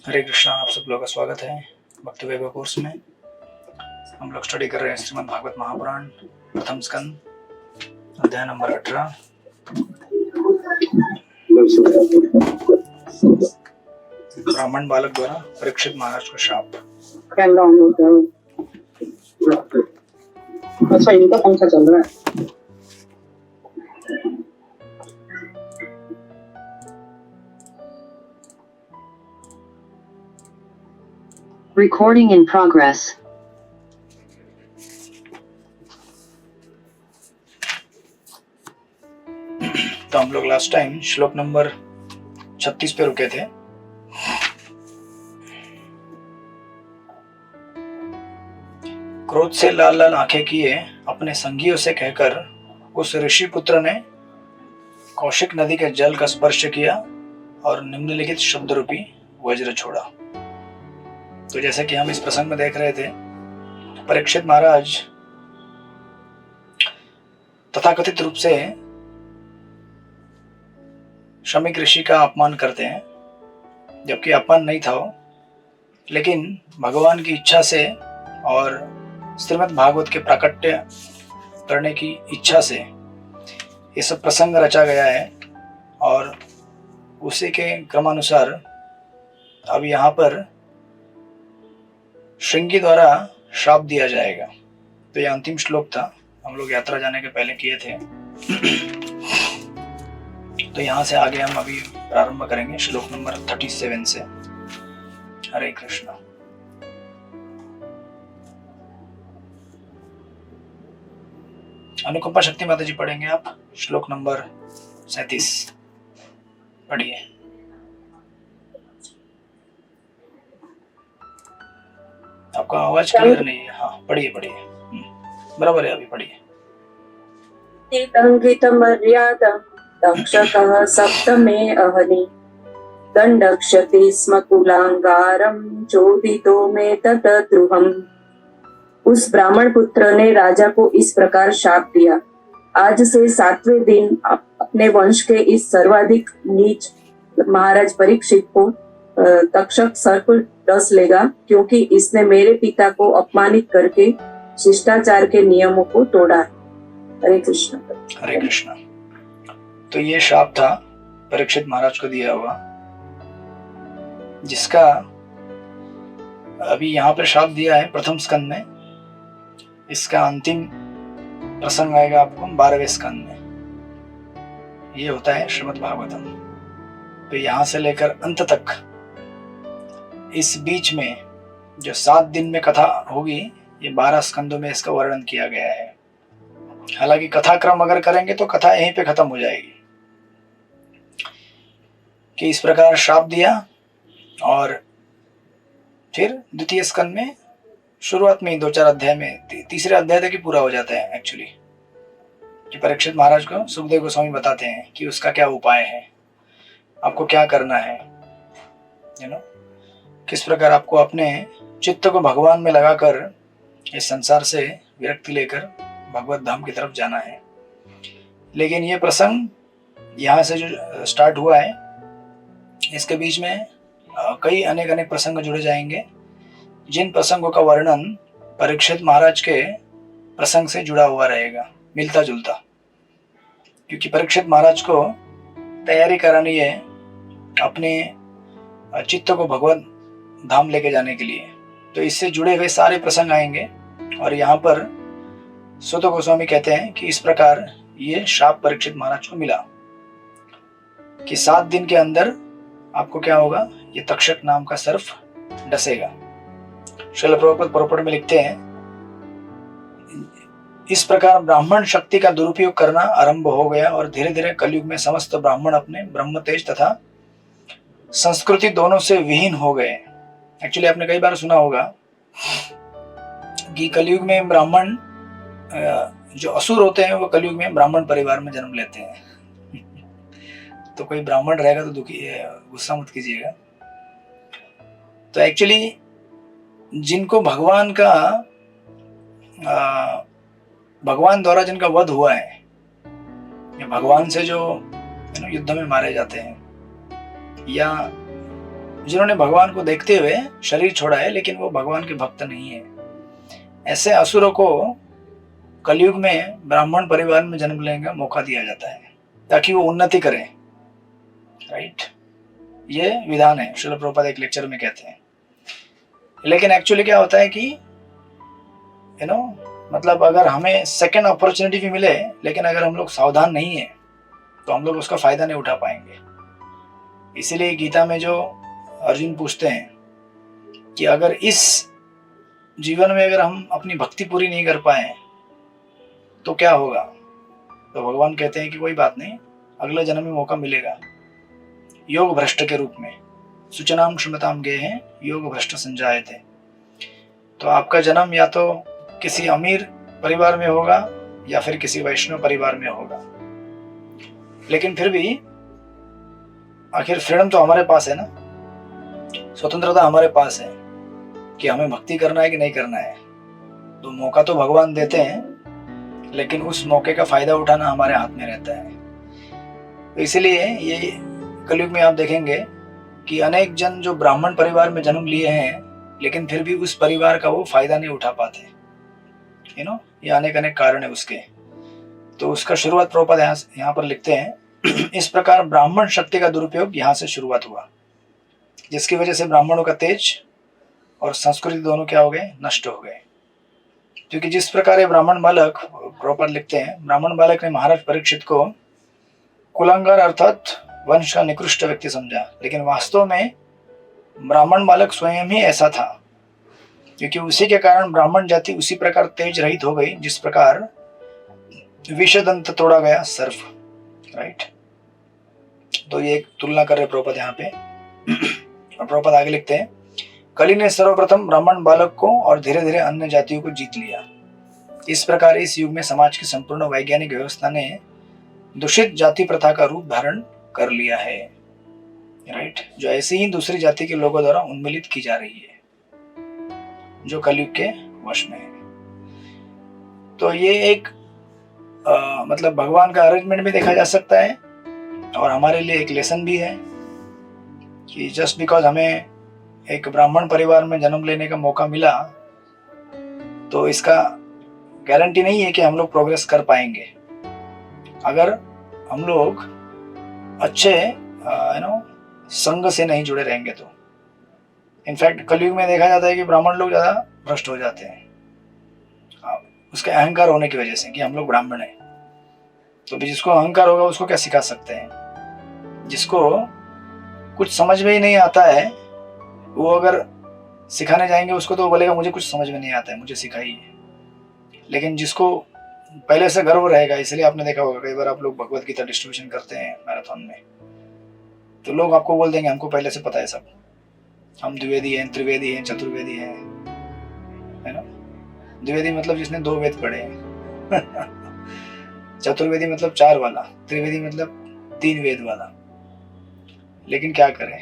हरे कृष्णा। आप सब लोग का स्वागत है भक्ति वैभव कोर्स में। हम लोग स्टडी कर रहे हैं श्रीमद् भागवत महापुराण प्रथम स्कंद अध्याय नंबर 18। ब्राह्मण बालक द्वारा परीक्षित महाराज को शाप। अच्छा, इनका पंखा चल रहा है। Recording in progress. तो हम लोग लास्ट टाइम श्लोक नंबर 36 पे रुके थे। क्रोध से लाल लाल आंखें किए अपने संगियों से कहकर उस ऋषि पुत्र ने कौशिक नदी के जल का स्पर्श किया और निम्नलिखित शब्द रूपी वज्र छोड़ा। तो जैसे कि हम इस प्रसंग में देख रहे थे, परीक्षित महाराज तथाकथित रूप से शमीक ऋषि का अपमान करते हैं, जबकि अपमान नहीं था वो, लेकिन भगवान की इच्छा से और श्रीमद् भागवत के प्राकट्य करने की इच्छा से ये सब प्रसंग रचा गया है। और उसी के क्रमानुसार अब यहाँ पर श्रृंगी द्वारा श्राप दिया जाएगा। तो ये अंतिम श्लोक था, हम लोग यात्रा जाने के पहले किए थे। तो यहाँ से आगे हम अभी प्रारंभ करेंगे श्लोक नंबर 37 से। हरे कृष्णा। अनुकंपा शक्ति माता जी पढ़ेंगे आप श्लोक नंबर 37 पढ़िए। आपका आवाज क्लियर नहीं है। हाँ पढ़िए बराबर है, अभी पढ़िए। मर्यादा दक्षकः सप्तमे अहनि दंडक्षते स्म कुलांगारम चोदितो में तद्रुहम। उस ब्राह्मण पुत्र ने राजा को इस प्रकार शाप दिया, आज से 7वें दिन अपने वंश के इस सर्वाधिक नीच महाराज परीक्षित को तक्षक सर्प डस लेगा, क्योंकि इसने मेरे पिता को अपमानित करके शिष्टाचार के नियमों को तोड़ा है। हरे कृष्ण। हरे कृष्ण। तो ये शाप था परीक्षित महाराज को दिया हुआ, जिसका अभी यहाँ पर शाप दिया है प्रथम स्कंद में। इसका अंतिम प्रसंग आएगा आपको 12वें स्कंद में। ये होता है श्रीमद् भागवतम। तो यहाँ से लेकर अंत तक इस बीच में जो 7 दिन में कथा होगी, ये 12 स्कंदों में इसका वर्णन किया गया है। हालांकि कथा क्रम अगर करेंगे तो कथा यहीं पे खत्म हो जाएगी कि इस प्रकार श्राप दिया। और फिर द्वितीय स्कंद में शुरुआत में 2-4 अध्याय में, तीसरे अध्याय तक ही पूरा हो जाता है एक्चुअली, कि परीक्षित महाराज को सुखदेव गोस्वामी बताते हैं कि उसका क्या उपाय है, आपको क्या करना है, किस प्रकार आपको अपने चित्त को भगवान में लगाकर इस संसार से विरक्ति लेकर भगवत धाम की तरफ जाना है। लेकिन ये प्रसंग यहाँ से जो स्टार्ट हुआ है, इसके बीच में कई अनेक प्रसंग जुड़े जाएंगे, जिन प्रसंगों का वर्णन परीक्षित महाराज के प्रसंग से जुड़ा हुआ रहेगा, मिलता जुलता। क्योंकि परीक्षित महाराज को तैयारी करानी है अपने चित्त को भगवत धाम लेके जाने के लिए। तो इससे जुड़े हुए सारे प्रसंग आएंगे। और यहाँ पर सुत गोस्वामी कहते हैं कि इस प्रकार ये शाप परीक्षित महाराज को मिला कि 7 दिन के अंदर आपको क्या होगा, ये तक्षक नाम का सर्प डसेगा। श्रील प्रभुपाद पुराण में लिखते हैं, इस प्रकार ब्राह्मण शक्ति का दुरुपयोग करना आरंभ हो गया और धीरे धीरे कलयुग में समस्त ब्राह्मण अपने ब्रह्म तेज तथा संस्कृति दोनों से विहीन हो गए। एक्चुअली आपने कई बार सुना होगा कि कलयुग में ब्राह्मण जो असुर होते हैं वो कलयुग में ब्राह्मण परिवार में जन्म लेते हैं। तो कोई ब्राह्मण रहेगा तो गुस्सा मत कीजिएगा। तो एक्चुअली जिनको भगवान द्वारा जिनका वध हुआ है, या भगवान से जो युद्ध में मारे जाते हैं, या जिन्होंने भगवान को देखते हुए शरीर छोड़ा है लेकिन वो भगवान के भक्त नहीं है। ऐसे असुरों को कलयुग में ब्राह्मण परिवार में जन्म लेने का मौका दिया जाता है ताकि वो उन्नति करें, राइट। ये विधान है, श्रील प्रभुपाद एक लेक्चर में कहते हैं। लेकिन एक्चुअली क्या होता है कि मतलब अगर हमें सेकंड अपॉर्चुनिटी भी मिले लेकिन अगर हम लोग सावधान नहीं है तो हम लोग उसका फायदा नहीं उठा पाएंगे। इसीलिए गीता में जो अर्जुन पूछते हैं कि अगर इस जीवन में अगर हम अपनी भक्ति पूरी नहीं कर पाए तो क्या होगा, तो भगवान कहते हैं कि कोई बात नहीं, अगले जन्म में मौका मिलेगा योग भ्रष्ट के रूप में। सूचनाम क्षमताम गे हैं योग भ्रष्ट संजायते। तो आपका जन्म या तो किसी अमीर परिवार में होगा या फिर किसी वैष्णव परिवार में होगा, लेकिन फिर भी आखिर फ्रीडम तो हमारे पास है ना, स्वतंत्रता हमारे पास है कि हमें भक्ति करना है कि नहीं करना है। तो मौका तो भगवान देते हैं लेकिन उस मौके का फायदा उठाना हमारे हाथ में रहता है। तो इसलिए ये कलयुग में आप देखेंगे कि अनेक जन जो ब्राह्मण परिवार में जन्म लिए हैं लेकिन फिर भी उस परिवार का वो फायदा नहीं उठा पाते। ये अनेक अनेक कारण है उसके। तो उसका शुरुआत प्रभुपाद यहाँ पर लिखते हैं इस प्रकार ब्राह्मण शक्ति का दुरुपयोग यहाँ से शुरुआत हुआ, जिसकी वजह से ब्राह्मणों का तेज और संस्कृति दोनों क्या हो गए, नष्ट हो गए। क्योंकि जिस प्रकार ये ब्राह्मण बालक, प्रभुपाद लिखते हैं, ब्राह्मण बालक ने महाराज परीक्षित को कुलांगार अर्थात वंश का निकृष्ट व्यक्ति समझा, लेकिन वास्तव में ब्राह्मण बालक स्वयं ही ऐसा था, क्योंकि उसी के कारण ब्राह्मण जाति उसी प्रकार तेज रहित हो गई जिस प्रकार विषदंत तोड़ा गया सर्फ, राइट। तो ये एक तुलना कर रहे प्रभुपाद यहाँ पे। और प्रभुपाद आगे लिखते हैं, कली ने सर्वप्रथम ब्राह्मण बालक को और धीरे धीरे अन्य जातियों को जीत लिया। इस प्रकार इस युग में समाज की संपूर्ण वैज्ञानिक व्यवस्था ने दूषित जाति प्रथा का रूप धारण कर लिया है, राइट, जो ऐसी ही दूसरी जाति के लोगों द्वारा उन्मूलित की जा रही है जो कलयुग के वश में है। तो ये एक मतलब भगवान का अरेंजमेंट भी देखा जा सकता है और हमारे लिए एक लेसन भी है कि जस्ट बिकॉज हमें एक ब्राह्मण परिवार में जन्म लेने का मौका मिला तो इसका गारंटी नहीं है कि हम लोग प्रोग्रेस कर पाएंगे। अगर हम लोग अच्छे संघ से नहीं जुड़े रहेंगे तो इनफैक्ट कलयुग में देखा जाता है कि ब्राह्मण लोग ज्यादा भ्रष्ट हो जाते हैं उसके अहंकार होने की वजह से कि हम लोग ब्राह्मण हैं। तो भी जिसको अहंकार होगा उसको क्या सिखा सकते हैं। जिसको कुछ समझ में ही नहीं आता है वो अगर सिखाने जाएंगे उसको तो बोलेगा मुझे कुछ समझ में नहीं आता है, मुझे सिखाइए। लेकिन जिसको पहले से गर्व रहेगा, इसलिए आपने देखा होगा कई बार आप लोग भगवत गीता डिस्ट्रीब्यूशन करते हैं मैराथन में, तो लोग आपको बोल देंगे हमको पहले से पता है सब, हम द्विवेदी हैं, त्रिवेदी हैं, चतुर्वेदी हैं, है ना। द्विवेदी मतलब जिसने 2 वेद पढ़े हैं चतुर्वेदी मतलब 4 वाला, त्रिवेदी मतलब 3 वेद वाला। लेकिन क्या करें,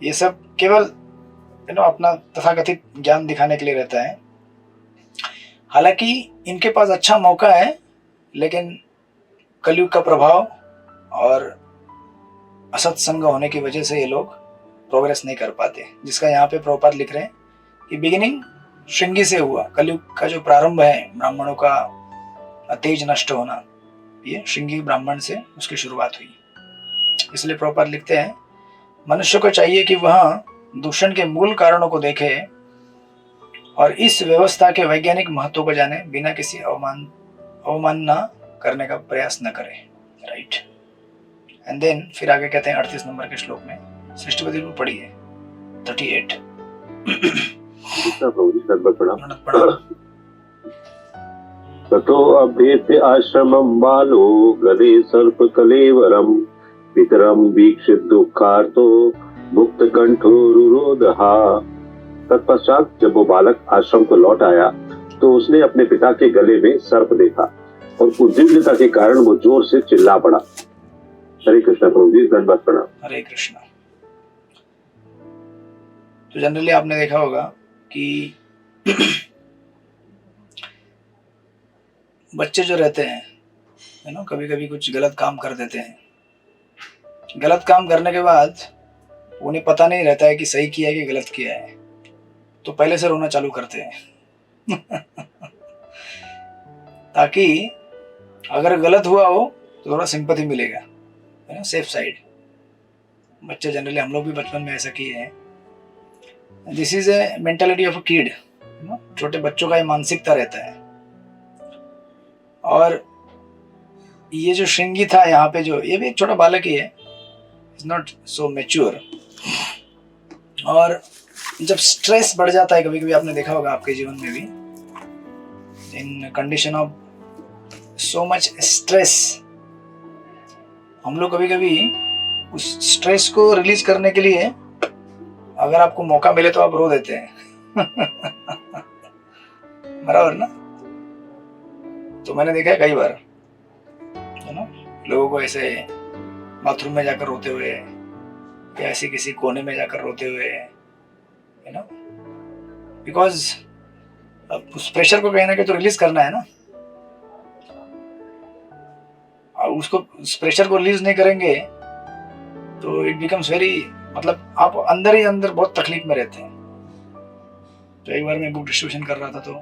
ये सब केवल अपना तथाकथित ज्ञान दिखाने के लिए रहता है। हालांकि इनके पास अच्छा मौका है लेकिन कलयुग का प्रभाव और असत्संग होने की वजह से ये लोग प्रोग्रेस नहीं कर पाते। जिसका यहाँ पे प्रभुपाद लिख रहे हैं कि बिगिनिंग श्रृंगी से हुआ, कलयुग का जो प्रारंभ है ब्राह्मणों का तेज नष्ट होना, ये श्रृंगी ब्राह्मण से उसकी शुरुआत हुई। इसलिए प्रभुपाद लिखते हैं मनुष्य को चाहिए कि वह दूषण के मूल कारणों को देखे और इस व्यवस्था के वैज्ञानिक महत्व को जाने, बिना किसी अवमानना करने का प्रयास न करे, राइट। एंड देन फिर आगे कहते हैं 38 नंबर के श्लोक में, सृष्टिपति को पढ़िए 38। ततो अभ्येत्य आश्रमं बालो गदे सर्प कलेवरम पितरम वीक्षित दुःखार्तो मुक्त कंठो रुरोधहा। तत्पश्चात जब वो बालक आश्रम को लौट आया तो उसने अपने पिता के गले में सर्प देखा और उद्विग्नता के कारण वो जोर से चिल्ला पड़ा। हरे कृष्ण प्रभु जी, धन्यवाद प्रणाम। हरे कृष्ण। तो जनरली आपने देखा होगा कि बच्चे जो रहते हैं कभी कभी कुछ गलत काम कर देते हैं। गलत काम करने के बाद उन्हें पता नहीं रहता है कि सही किया है कि गलत किया है, तो पहले से रोना चालू करते हैं ताकि अगर गलत हुआ हो तो थोड़ा सिंपैथी मिलेगा, है ना, सेफ साइड। बच्चे जनरली, हम लोग भी बचपन में ऐसा किए हैं। This is a mentality of a kid, छोटे बच्चों का ये मानसिकता रहता है। और ये जो श्रृंगी था यहाँ पे, जो ये भी एक छोटा बालक ही है, इज नॉट सो मैच्योर। और जब स्ट्रेस बढ़ जाता है, कभी कभी आपने देखा होगा आपके जीवन में भी, in condition of so much stress, हम लोग कभी कभी उस स्ट्रेस को रिलीज करने के लिए अगर आपको मौका मिले तो आप रो देते हैं बराबर ना। तो मैंने देखा है कई बार, है ना, लोगों को ऐसे बाथरूम में जाकर रोते हुए या ऐसे किसी कोने में जाकर रोते हुए, है ना, बिकॉज उस प्रेशर को कहीं ना कहीं तो रिलीज करना है ना। और उसको, उस प्रेशर को रिलीज नहीं करेंगे तो इट बिकम्स वेरी, मतलब आप अंदर ही अंदर बहुत तकलीफ में रहते हैं। तो एक बार मैं बुक डिस्ट्रीब्यूशन कर रहा था, तो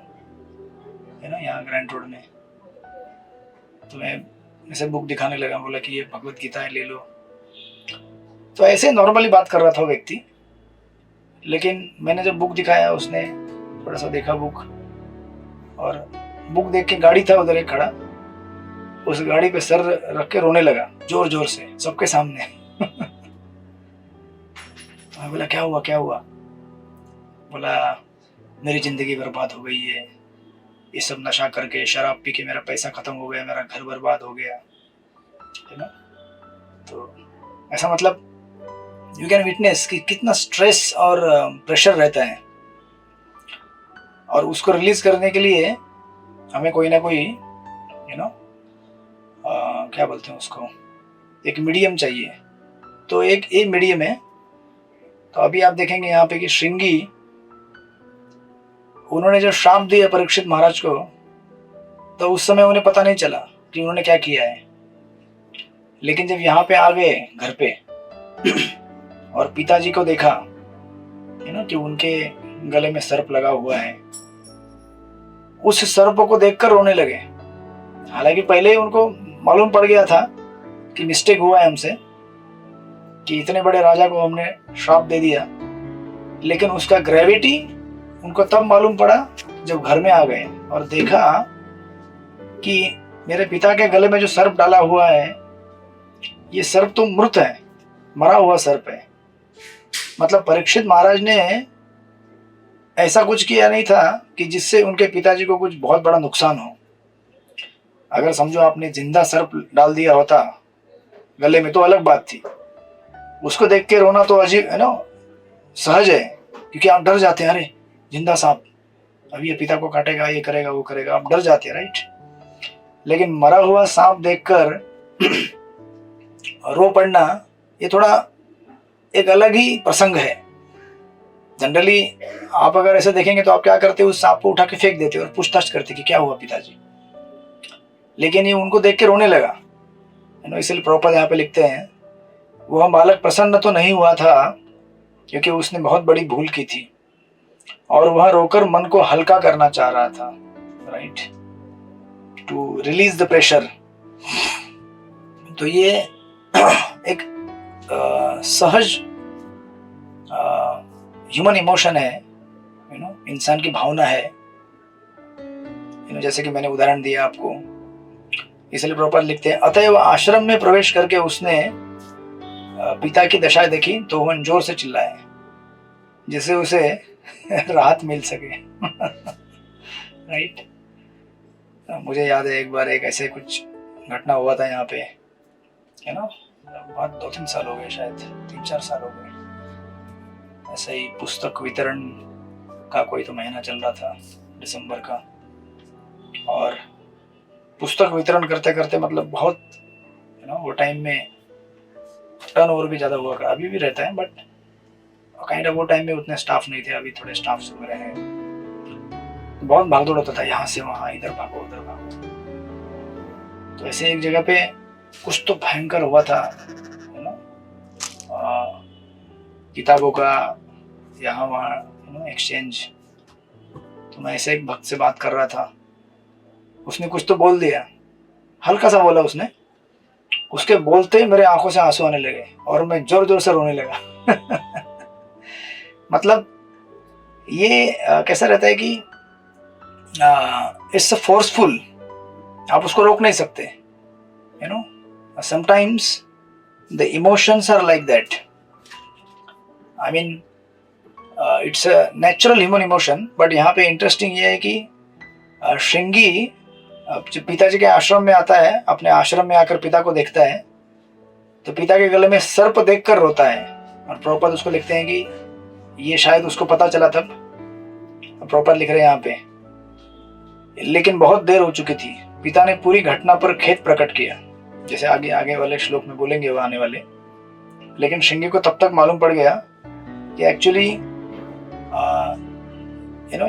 है ना, यहाँ ग्रैंड रोड में, तो मैं ऐसे बुक दिखाने लगा, बोला कि ये भगवत गीता है, ले लो। तो ऐसे नॉर्मली बात कर रहा था वो व्यक्ति, लेकिन मैंने जब बुक दिखाया, उसने थोड़ा सा देखा बुक, और बुक देख के गाड़ी था उधर एक खड़ा, उस गाड़ी पे सर रख के रोने लगा जोर जोर से सबके सामने मैं बोला क्या हुआ क्या हुआ? बोला मेरी जिंदगी बर्बाद हो गई है, ये सब नशा करके शराब पी के मेरा पैसा खत्म हो गया, मेरा घर बर्बाद हो गया, है ना। तो ऐसा मतलब यू कैन विटनेस कि कितना स्ट्रेस और प्रेशर रहता है, और उसको रिलीज करने के लिए हमें कोई ना कोई, यू नो, क्या बोलते हैं उसको, एक मीडियम चाहिए। तो एक ये मीडियम है। तो अभी आप देखेंगे यहाँ पे कि श्रृंगी, उन्होंने जो श्राप दिया परीक्षित महाराज को, तो उस समय उन्हें पता नहीं चला कि उन्होंने क्या किया है। लेकिन जब यहाँ पे आ गए घर पे और पिताजी को देखा, है ना, कि उनके गले में सर्प लगा हुआ है, उस सर्प को देखकर रोने लगे। हालांकि पहले ही उनको मालूम पड़ गया था कि मिस्टेक हुआ है हमसे, कि इतने बड़े राजा को हमने श्राप दे दिया, लेकिन उसका ग्रेविटी उनको तब मालूम पड़ा जब घर में आ गए और देखा कि मेरे पिता के गले में जो सर्प डाला हुआ है, ये सर्प तो मृत है, मरा हुआ सर्प है। मतलब परीक्षित महाराज ने ऐसा कुछ किया नहीं था कि जिससे उनके पिताजी को कुछ बहुत बड़ा नुकसान हो। अगर समझो आपने जिंदा सर्प डाल दिया होता गले में तो अलग बात थी, उसको देख के रोना तो अजीब, है ना, सहज है, क्योंकि आप डर जाते हैं, अरे जिंदा सांप, अभी ये पिता को काटेगा, ये करेगा वो करेगा, आप डर जाते हैं, राइट। लेकिन मरा हुआ सांप देखकर रो पड़ना, ये थोड़ा एक अलग ही प्रसंग है। जनरली आप अगर ऐसे देखेंगे तो आप क्या करते हो, उस सांप को उठा के फेंक देते हो और पूछताछ करते कि क्या हुआ पिताजी। लेकिन ये उनको देख के रोने लगा, है ना। इसलिए प्रॉपर यहाँ पे लिखते हैं, वह बालक प्रसन्न तो नहीं हुआ था क्योंकि उसने बहुत बड़ी भूल की थी और वह रोकर मन को हल्का करना चाह रहा था, right, to release the pressure. तो ये एक सहज ह्यूमन इमोशन है, यू नो, इंसान की भावना है, यू नो, जैसे कि मैंने उदाहरण दिया आपको। इसलिए प्रॉपर लिखते हैं, अतएव आश्रम में प्रवेश करके उसने पिता की दशा देखी तो वह जोर से चिल्लाए जिससे उसे राहत मिल सके राइट। मुझे याद है एक बार एक ऐसे कुछ घटना हुआ था यहाँ पे, है ना, बहुत 2-3 साल हो गए, शायद 3-4 साल हो गए। ऐसे ही पुस्तक वितरण का कोई तो महीना चल रहा था, दिसंबर का, और पुस्तक वितरण करते करते मतलब बहुत, यू नो, वो टाइम में टर्नओवर भी ज़्यादा हुआ था, अभी भी रहता है, बट काइंड ऑफ वो टाइम में उतने स्टाफ नहीं थे, अभी थोड़े स्टाफ हो रहे हैं। तो बहुत भागदौड़ होता था, यहाँ से वहाँ, इधर भागो उधर भागो। तो ऐसे एक जगह पे कुछ तो भयंकर हुआ था, यू नो, किताबों का यहाँ वहाँ एक्सचेंज। तो मैं ऐसे एक भक्त से बात कर रहा था, उसने कुछ तो बोल दिया, हल्का सा बोला उसने, उसके बोलते ही मेरे आंखों से आंसू आने लगे और मैं जोर जोर से रोने लगा। मतलब ये कैसा रहता है कि इट्स फोर्सफुल, आप उसको रोक नहीं सकते, you know. Sometimes the emotions are like that, I mean it's a natural human emotion. But यहाँ पे इंटरेस्टिंग ये है कि श्रृंगी जब पिताजी के आश्रम में आता है, अपने आश्रम में आकर पिता को देखता है, तो पिता के गले में सर्प देखकर रोता है। और प्रॉपर उसको लिखते हैं कि ये शायद उसको पता चला तब, प्रॉपर लिख रहे हैं यहाँ पे, लेकिन बहुत देर हो चुकी थी। पिता ने पूरी घटना पर खेद प्रकट किया, जैसे आगे आगे वाले श्लोक में बोलेंगे वो आने वाले। लेकिन श्रृंगी को तब तक मालूम पड़ गया कि एक्चुअली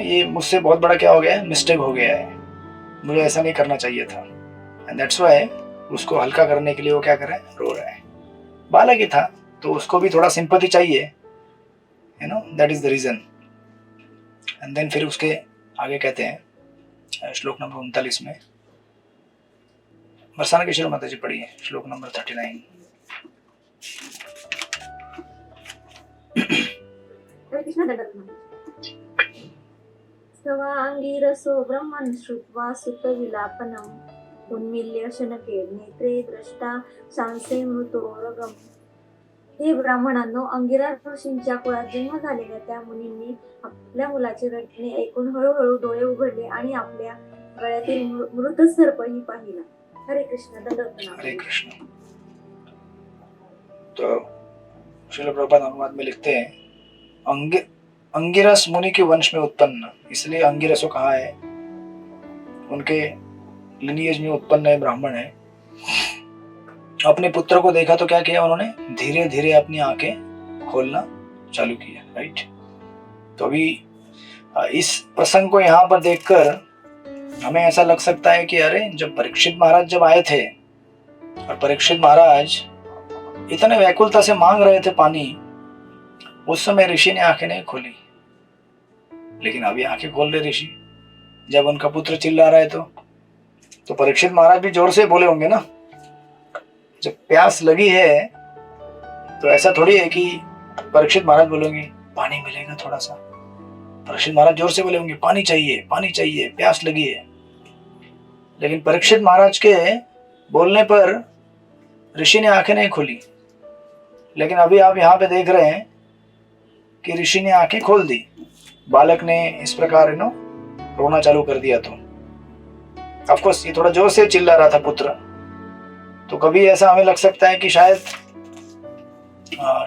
ये मुझसे बहुत बड़ा क्या हो गया है, मिस्टेक हो गया है, मुझे ऐसा नहीं करना चाहिए था। एंड दैट्स व्हाई उसको हल्का करने के लिए वो क्या कर रहा है, रो रहा है। बालक ही था तो उसको भी थोड़ा सिंपैथी चाहिए, that is the reason. And then फिर उसके आगे कहते हैं श्लोक नंबर 39 में, बरसाना किशोर माता जी पढ़िए श्लोक नंबर 39। सवांगीरसो ब्रह्मन् श्रुत्वा सुतविलापनम् उन्मील्य शनके नेत्रे द्रष्टा सांसे मृतोरगम। हे ब्राह्मणांनो, अंगिरा ऋषींच्या कुळात जन्म झालेल्या त्या मुनींनी आपल्या मुलाचे रडणे ऐकून हळूहळू डोळे उघडले आणि आपल्या गळ्यातील मृत सर्पही पाहिला। हरे कृष्ण। दंडवत हरे कृष्ण। तो श्रील प्रभुपाद अनुवाद में लिखते हैं, अंगिरस मुनि के वंश में उत्पन्न, इसलिए अंगिरसो कहा है, उनके लिनिएज में उत्पन्न है, ब्राह्मण है। अपने पुत्र को देखा तो क्या किया उन्होंने, धीरे धीरे अपनी आंखें खोलना चालू किया, राइट। तो अभी इस प्रसंग को यहाँ पर देखकर हमें ऐसा लग सकता है कि अरे जब परीक्षित महाराज जब आए थे और परीक्षित महाराज इतने व्याकुलता से मांग रहे थे पानी, उस समय ऋषि ने आंखें नहीं खोली। लेकिन अभी आंखें खोल रहे ऋषि, जब उनका पुत्र चिल्ला रहा है तो परीक्षित महाराज भी जोर से बोले होंगे ना। जब प्यास लगी है तो ऐसा थोड़ी है कि परीक्षित महाराज बोलेंगे पानी मिलेगा थोड़ा सा, परीक्षित महाराज जोर से बोले होंगे पानी चाहिए, पानी चाहिए, प्यास लगी है। लेकिन परीक्षित महाराज के बोलने पर ऋषि ने आंखें नहीं खोली। लेकिन अभी आप यहाँ पे देख रहे हैं कि ऋषि ने आंखें खोल दी, बालक ने इस प्रकार रोना चालू कर दिया। तो ऑफ कोर्स ये थोड़ा जोर से चिल्ला रहा था पुत्र, तो कभी ऐसा हमें लग सकता है कि शायद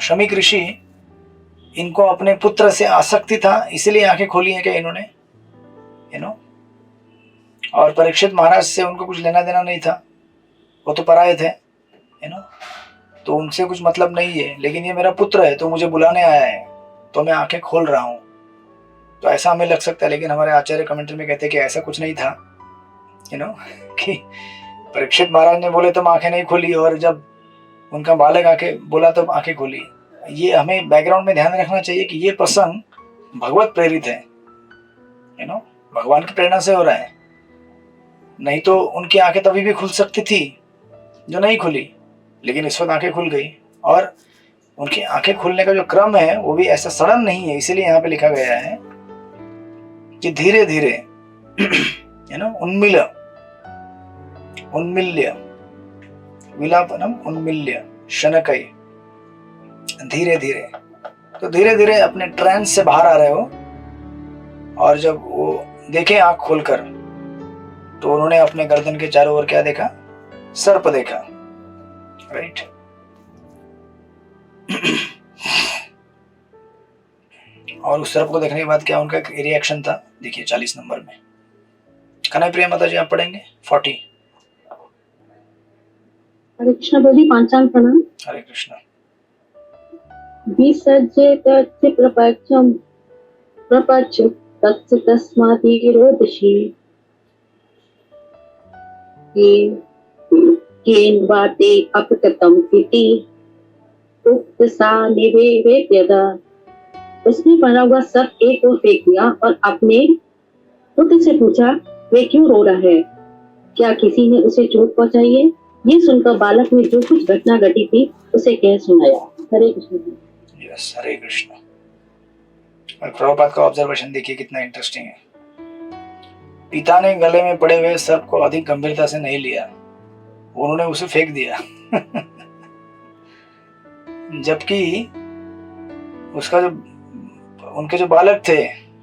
शमीक ऋषि इनको अपने पुत्र से आसक्ति था, इसीलिए आंखें खोली हैं क्या इन्होंने, और परीक्षित महाराज से उनको कुछ लेना देना नहीं था, वो तो पराये थे, तो उनसे कुछ मतलब नहीं है। लेकिन ये मेरा पुत्र है तो मुझे बुलाने आया है तो मैं आंखें खोल रहा हूँ, तो ऐसा हमें लग सकता है। लेकिन हमारे आचार्य कमेंट्री में कहते हैं कि ऐसा कुछ नहीं था, कि परीक्षित महाराज ने बोले तो आंखें नहीं खोली, और जब उनका बालक आंखें बोला तो आंखें खोली। ये हमें बैकग्राउंड में ध्यान रखना चाहिए कि ये प्रसंग भगवत प्रेरित है, भगवान की प्रेरणा से हो रहा है। नहीं तो उनकी आंखें तभी भी खुल सकती थी जो नहीं खुली, लेकिन इस वक्त आंखें खुल गई। और उनकी आंखें खुलने का जो क्रम है वो भी ऐसा सडन नहीं है, इसीलिए यहाँ पे लिखा गया है कि धीरे धीरे उन्मिल्य विलापनम उन्मिल्य शनकई, धीरे धीरे। तो धीरे धीरे अपने ट्रांस से बाहर आ रहे हो, और जब वो देखे आंख खोलकर तो उन्होंने अपने गर्दन के चारों ओर क्या देखा, सर्प देखा, राइट। और उस सर्प को देखने के बाद क्या उनका रिएक्शन था, देखिए 40 नंबर में। कन्हैया प्रिया माता जी आप पढ़ेंगे 40। हरे कृष्ण बोली पांचाल प्रणाम। हरे कृष्ण। विसज्जे तस्य प्रपच्छ तस्य तस्मादिरोदशी केन वाते अपततम इति उक्त सा निवेद्यत। उसने पड़ा हुआ सर्प एक ओर फेंक दिया और अपने पुत्र से पूछा, वे क्यों रो रहा है? क्या किसी ने उसे चोट पहुंचाई है? ये सुनकर बालक ने जो कुछ घटना घटी थी उसे कह सुनाया। हरे कृष्ण। यस, हरे कृष्ण। और प्रभुपाद का ऑब्जर्वेशन देखिए कितना इंटरेस्टिंग है। पिता ने गले में पड़े हुए सर्प को अधिक गंभीरता से नहीं लिया, उन्होंने उसे फेंक दिया। जबकि उसका जो उनके जो बालक थे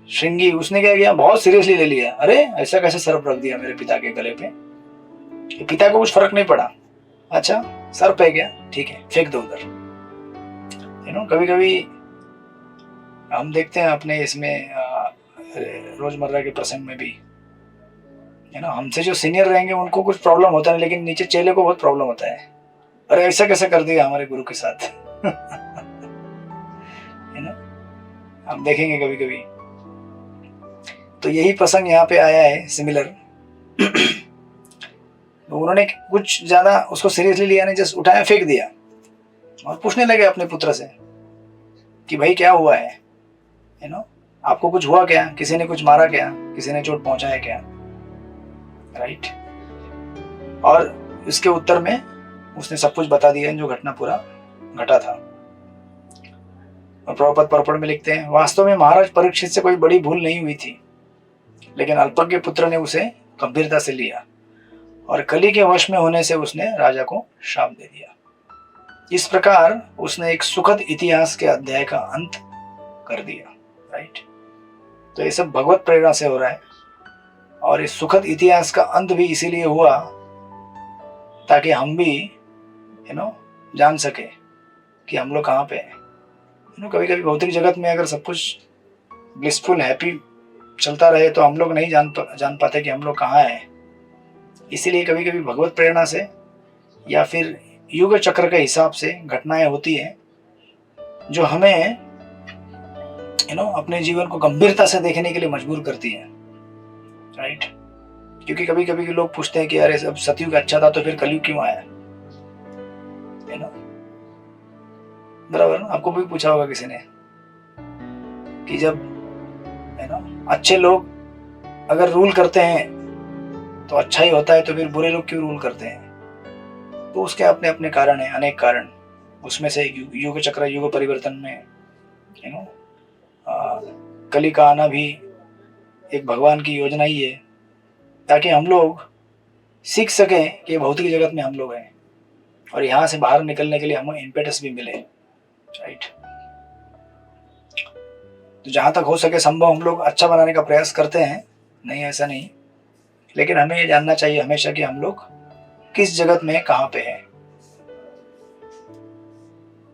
श्रृंगी, उसने क्या किया, बहुत सीरियसली ले लिया। अरे ऐसा कैसे सर्प रख दिया मेरे पिता के गले पे? पिता को कुछ फर्क नहीं पड़ा। अच्छा सर्प है क्या, ठीक है फेंक दो उधर। कभी कभी हम देखते हैं अपने इसमें रोजमर्रा के प्रसंग में भी, है ना, हमसे जो सीनियर रहेंगे उनको कुछ प्रॉब्लम होता है, लेकिन नीचे चेले को बहुत प्रॉब्लम होता है। अरे ऐसा कैसे कर दिया हमारे गुरु के साथ। है ना, हम देखेंगे कभी कभी। तो यही प्रसंग यहाँ पे आया है सिमिलर। उन्होंने कुछ ज्यादा उसको सीरियसली लिया नहीं, जस्ट उठाया फेंक दिया और पूछने लगे अपने पुत्र से कि भाई क्या हुआ है, आपको कुछ हुआ क्या, किसी ने कुछ मारा क्या, किसी ने चोट पहुंचाया क्या, राइट। और इसके उत्तर में उसने सब कुछ बता दिया जो घटना पूरा घटा था। और प्रभुपाद पर्पण में लिखते हैं, वास्तव में महाराज परीक्षित से कोई बड़ी भूल नहीं हुई थी, लेकिन अल्पज्ञ पुत्र ने उसे गंभीरता से लिया और कली के वश में होने से उसने राजा को शाप दे दिया। इस प्रकार उसने एक सुखद इतिहास के अध्याय का अंत कर दिया, राइट। तो ये सब भगवत प्रेरणा से हो रहा है, और इस सुखद इतिहास का अंत भी इसीलिए हुआ ताकि हम भी जान सके कि हम लोग कहाँ पे हैं। कभी कभी भौतिक जगत में अगर सब कुछ ब्लिसफुल हैप्पी चलता रहे तो हम लोग नहीं जान पाते कि हम लोग कहाँ हैं। इसीलिए कभी कभी भगवत प्रेरणा से या फिर युग चक्र के हिसाब से घटनाएं होती है जो हमें अपने जीवन को गंभीरता से देखने के लिए मजबूर करती है, राइट। क्योंकि कभी कभी लोग पूछते हैं कि अरे अब सतयुग अच्छा था तो फिर कलयुग क्यों आया, बराबर। आपको भी पूछा होगा किसी ने कि जब अच्छे लोग अगर रूल करते हैं तो अच्छा ही होता है, तो फिर बुरे लोग क्यों रूल करते हैं? तो उसके अपने अपने कारण है, अनेक कारण। उसमें से युग चक्र, युग परिवर्तन में कली का आना भी एक भगवान की योजना ही है, ताकि हम लोग सीख सकें कि भौतिक जगत में हम लोग हैं और यहाँ से बाहर निकलने के लिए हमें इम्पेटस भी मिले, राइट। तो जहां तक हो सके संभव हम लोग अच्छा बनाने का प्रयास करते हैं, नहीं ऐसा नहीं, लेकिन हमें ये जानना चाहिए हमेशा कि हम लोग किस जगत में कहां पे हैं।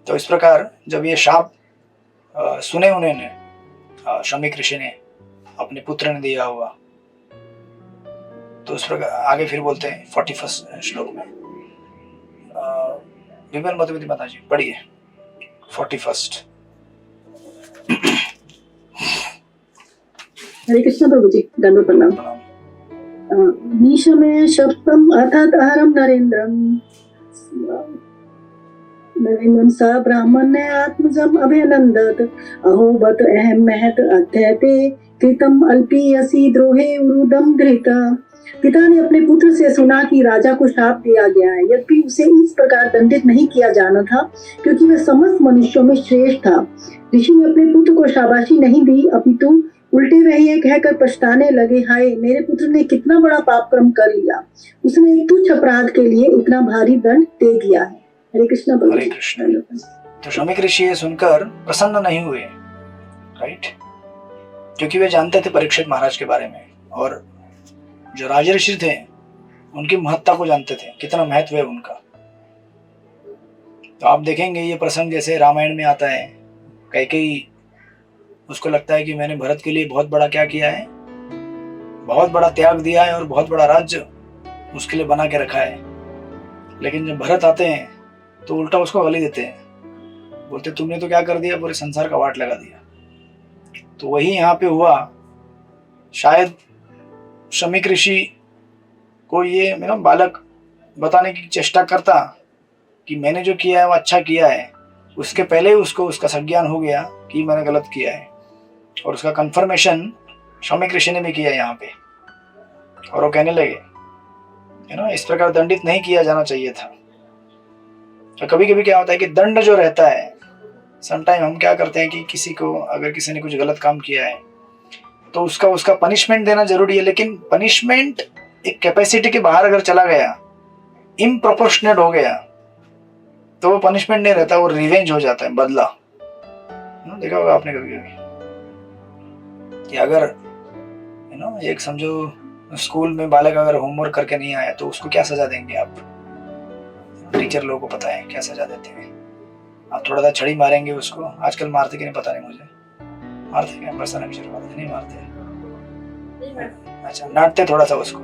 तो इस प्रकार जब ये शाप सुने उन्होंने, शमीक ऋषि ने अपने पुत्र ने दिया हुआ, तो इस प्रकार आगे फिर बोलते हैं 41 श्लोक में। विमल मधुमती माता जी पढ़िए 41। हरे कृष्ण प्रभु जी, दंडवत प्रणाम। भीषमे शब्दम अर्थात अहरम नरेंद्रम स ब्राह्मण्य आत्मजम अभिनंदत अहो बत अहम महत अध्ययते कृतम अल्पीयसी द्रोहे उरुदम धृता। पिता ने अपने पुत्र से सुना कि राजा को शाप दिया गया है, यद्यपि उसे इस प्रकार दंडित नहीं किया जाना था क्योंकि वह समस्त मनुष्यों में श्रेष्ठ था। ऋषि ने अपने पुत्र को शाबाशी नहीं दी, अपितु उल्टे वह ये कहकर पछताने लगे, हाय मेरे पुत्र ने कितना बड़ा पाप कर्म कर लिया, उसने एक तुच्छ अपराध के लिए इतना भारी दंड दे दिया है। हरे कृष्ण। हरे कृष्ण। तो शमीक ऋषि ये सुनकर प्रसन्न नहीं हुए, राइट, क्योंकि वे जानते थे परीक्षित महाराज के बारे में, और जो राजऋषि थे उनकी महत्ता को जानते थे, कितना महत्व है उनका। तो आप देखेंगे ये प्रसंग जैसे रामायण में आता है, कैकेयी उसको लगता है कि मैंने भरत के लिए बहुत बड़ा क्या किया है, बहुत बड़ा त्याग दिया है और बहुत बड़ा राज्य उसके लिए बना के रखा है। लेकिन जब भरत आते हैं तो उल्टा उसको गाली देते हैं, बोलते तुमने तो क्या कर दिया, पूरे संसार का वाट लगा दिया। तो वही यहाँ पे हुआ। शायद शमीक ऋषि को ये बालक बताने की चेष्टा करता कि मैंने जो किया है वो अच्छा किया है, उसके पहले ही उसको उसका संज्ञान हो गया कि मैंने गलत किया है, और उसका कंफर्मेशन शमिक ऋषि ने भी किया यहाँ पे, और वो कहने लगे इस प्रकार दंडित नहीं किया जाना चाहिए था। तो कभी कभी क्या होता है कि दंड जो रहता है, समटाइम हम क्या करते हैं कि किसी को, अगर किसी ने कुछ गलत काम किया है तो उसका पनिशमेंट देना जरूरी है, लेकिन पनिशमेंट एक कैपेसिटी के बाहर अगर चला गया, इम्प्रोपोर्शनेट हो गया, तो वो पनिशमेंट नहीं रहता, वो रिवेंज हो जाता है, बदला। देखा होगा आपने कभी कभी कि अगर एक समझो स्कूल में बालक अगर होमवर्क करके नहीं आया तो उसको क्या सजा देंगे आप? टीचर लोगों को पता है क्या सजा देते हैं। आप थोड़ा सा छड़ी मारेंगे उसको, आजकल मारते कि नहीं पता नहीं मुझे, मारते क्या? बरसा नहीं मारते, अच्छा डांटते थोड़ा सा उसको।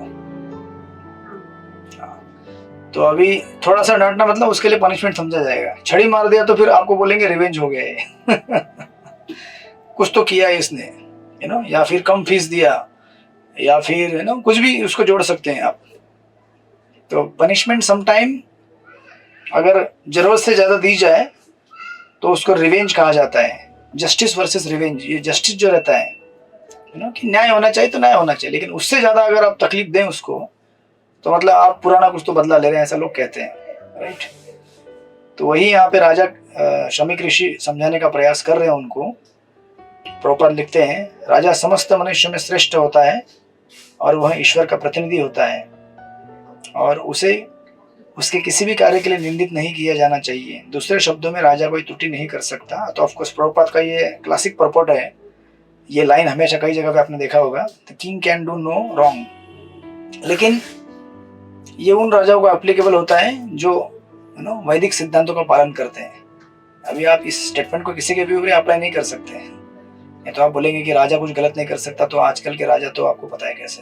तो अभी थोड़ा सा डांटना मतलब उसके लिए पनिशमेंट समझा जाएगा। छड़ी मार दिया तो फिर आपको बोलेंगे रिवेंज हो गया है कुछ तो किया है इसने, या फिर कम फीस दिया, या फिर कुछ भी उसको जोड़ सकते हैं आप। तो पनिशमेंट समटाइम अगर जरूरत से ज्यादा दी जाए तो उसको रिवेंज कहा जाता है। जस्टिस वर्सेस रिवेंज, ये जस्टिस जो रहता है कि न्याय होना चाहिए तो न्याय होना चाहिए, लेकिन उससे ज्यादा अगर आप तकलीफ दें उसको तो मतलब आप पुराना कुछ तो बदला ले रहे हैं, ऐसा लोग कहते हैं, राइट। तो वही यहाँ पे राजा शमिक ऋषि समझाने का प्रयास कर रहे हैं उनको। प्रॉपर लिखते हैं, राजा समस्त मनुष्य में श्रेष्ठ होता है और वह ईश्वर का प्रतिनिधि होता है, और उसे उसके किसी भी कार्य के लिए निंदित नहीं किया जाना चाहिए। दूसरे शब्दों में राजा कोई त्रुटि नहीं कर सकता। तो ऑफकोर्स प्रभुपाद का ये क्लासिक पर्पट है, ये लाइन हमेशा कई जगह पे आपने देखा होगा, the king can do no wrong. लेकिन ये उन राजाओं को एप्लीकेबल होता है जो वैदिक सिद्धांतों का पालन करते हैं। अभी आप इस स्टेटमेंट को किसी के भी ऊपर अप्लाई नहीं कर सकते हैं। या तो आप बोलेंगे कि राजा कुछ गलत नहीं कर सकता, तो आजकल के राजा तो आपको पता है कैसे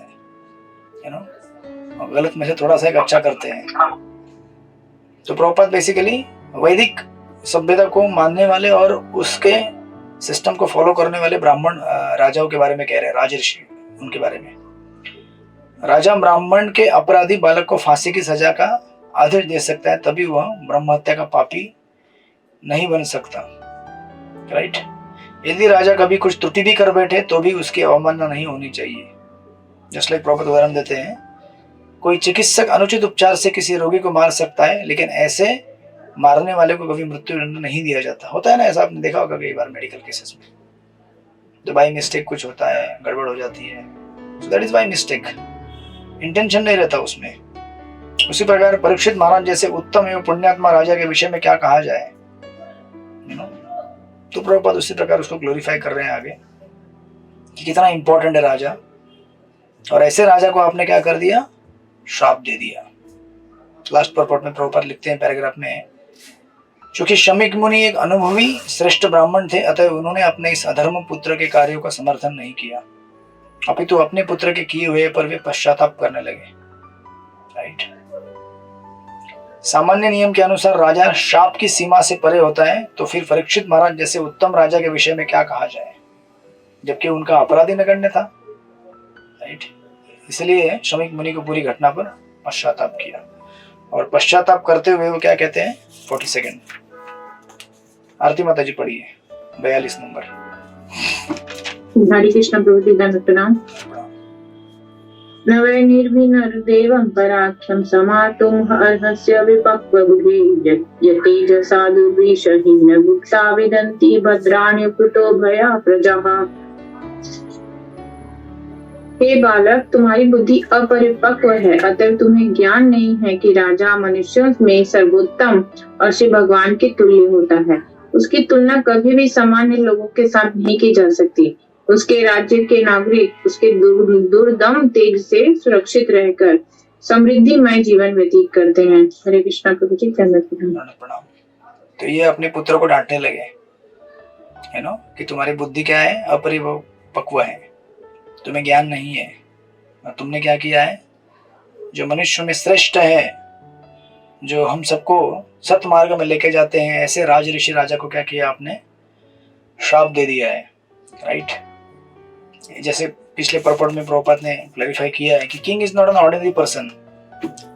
गलत में से थोड़ा सा एक अच्छा करते हैं। तो प्रभुपाद बेसिकली वैदिक सभ्यता को मानने वाले और उसके सिस्टम को फॉलो करने वाले ब्राह्मण राजाओं के बारे में कह रहे हैं, राजऋषि उनके बारे में। राजा ब्राह्मण के अपराधी बालक को फांसी की सजा का आदेश दे सकता है, तभी वह ब्रह्म हत्या का पापी नहीं बन सकता, राइट। यदि राजा कभी कुछ त्रुटि भी कर बैठे तो भी उसकी अवमानना नहीं होनी चाहिए। जस्ट लाइक प्रॉपर उदाहरण देते हैं, कोई चिकित्सक अनुचित उपचार से किसी रोगी को मार सकता है, लेकिन ऐसे मारने वाले को कभी मृत्युदंड नहीं दिया जाता। होता है ना ऐसा, आपने देखा होगा कई बार मेडिकल केसेस में, तो बाई मिस्टेक कुछ होता है, गड़बड़ हो जाती है, so that is by mistake, intention नहीं रहता उसमें। उसी प्रकार परीक्षित महाराज जैसे उत्तम एवं पुण्यात्मा राजा के विषय में क्या कहा जाए, तो प्रभुपाद उसी प्रकार उसको ग्लोरीफाई कर रहे हैं आगे कि कितना इंपॉर्टेंट है राजा। और ऐसे राजा को आपने क्या कर दिया, श्राप दे दिया। लास्ट पर्पट में प्रभुपाद लिखते हैं पैराग्राफ में, चूंकि शमिक मुनि एक अनुभवी श्रेष्ठ ब्राह्मण थे, अतः उन्होंने अपने इस अधर्म पुत्र के कार्यों का समर्थन नहीं किया, अपितु अपने पुत्र के किए हुए पर वे पश्चाताप करने लगे, राइट। सामान्य नियम के अनुसार राजा शाप की सीमा से परे होता है, तो फिर परीक्षित महाराज जैसे उत्तम राजा के विषय में क्या कहा जाए, जबकि उनका अपराधी नगण्य था, राइट। इसलिए शमिक मुनि को पूरी घटना पर पश्चाताप किया, और पश्चाताप करते हुए वो क्या कहते हैं, 40 सेकेंड आरती माता जी पढ़िए 42 नंबर। हरे कृष्ण प्रभु जी दंड प्रणाम। न वै निर्भिनर्देवं पराख्यं समातुम् अर्हस्य विपक्वबुधे यतेजसा दुर्विषहीन गुप्ता विदन्ति भद्राण्यकुतो भया प्रजाः। हे बालक, तुम्हारी बुद्धि अपरिपक्व है, अतः तुम्हें ज्ञान नहीं है कि राजा मनुष्यों में सर्वोत्तम और श्री भगवान के तुल्य होता है। उसकी तुलना कभी भी सामान्य लोगों के साथ नहीं की जा सकती। उसके राज्य के नागरिक उसके दुर्दम तेज से सुरक्षित रहकर समृद्धिमय जीवन व्यतीत करते हैं। हरे कृष्णा प्रभु जी प्रणाम। तो ये अपने पुत्र को डांटने लगे, कि तुम्हारी बुद्धि क्या है, अपरिपक्व है, तुम्हें ज्ञान नहीं है, और तुमने क्या किया है, जो मनुष्य में श्रेष्ठ है, जो हम सबको सत्मार्ग में लेके जाते हैं, ऐसे राज ऋषि राजा को क्या किया आपने, श्राप दे दिया है, राइट। जैसे पिछले पर्पट में प्रभुपाद ने क्लैरिफाई किया है कि king is not an ordinary person.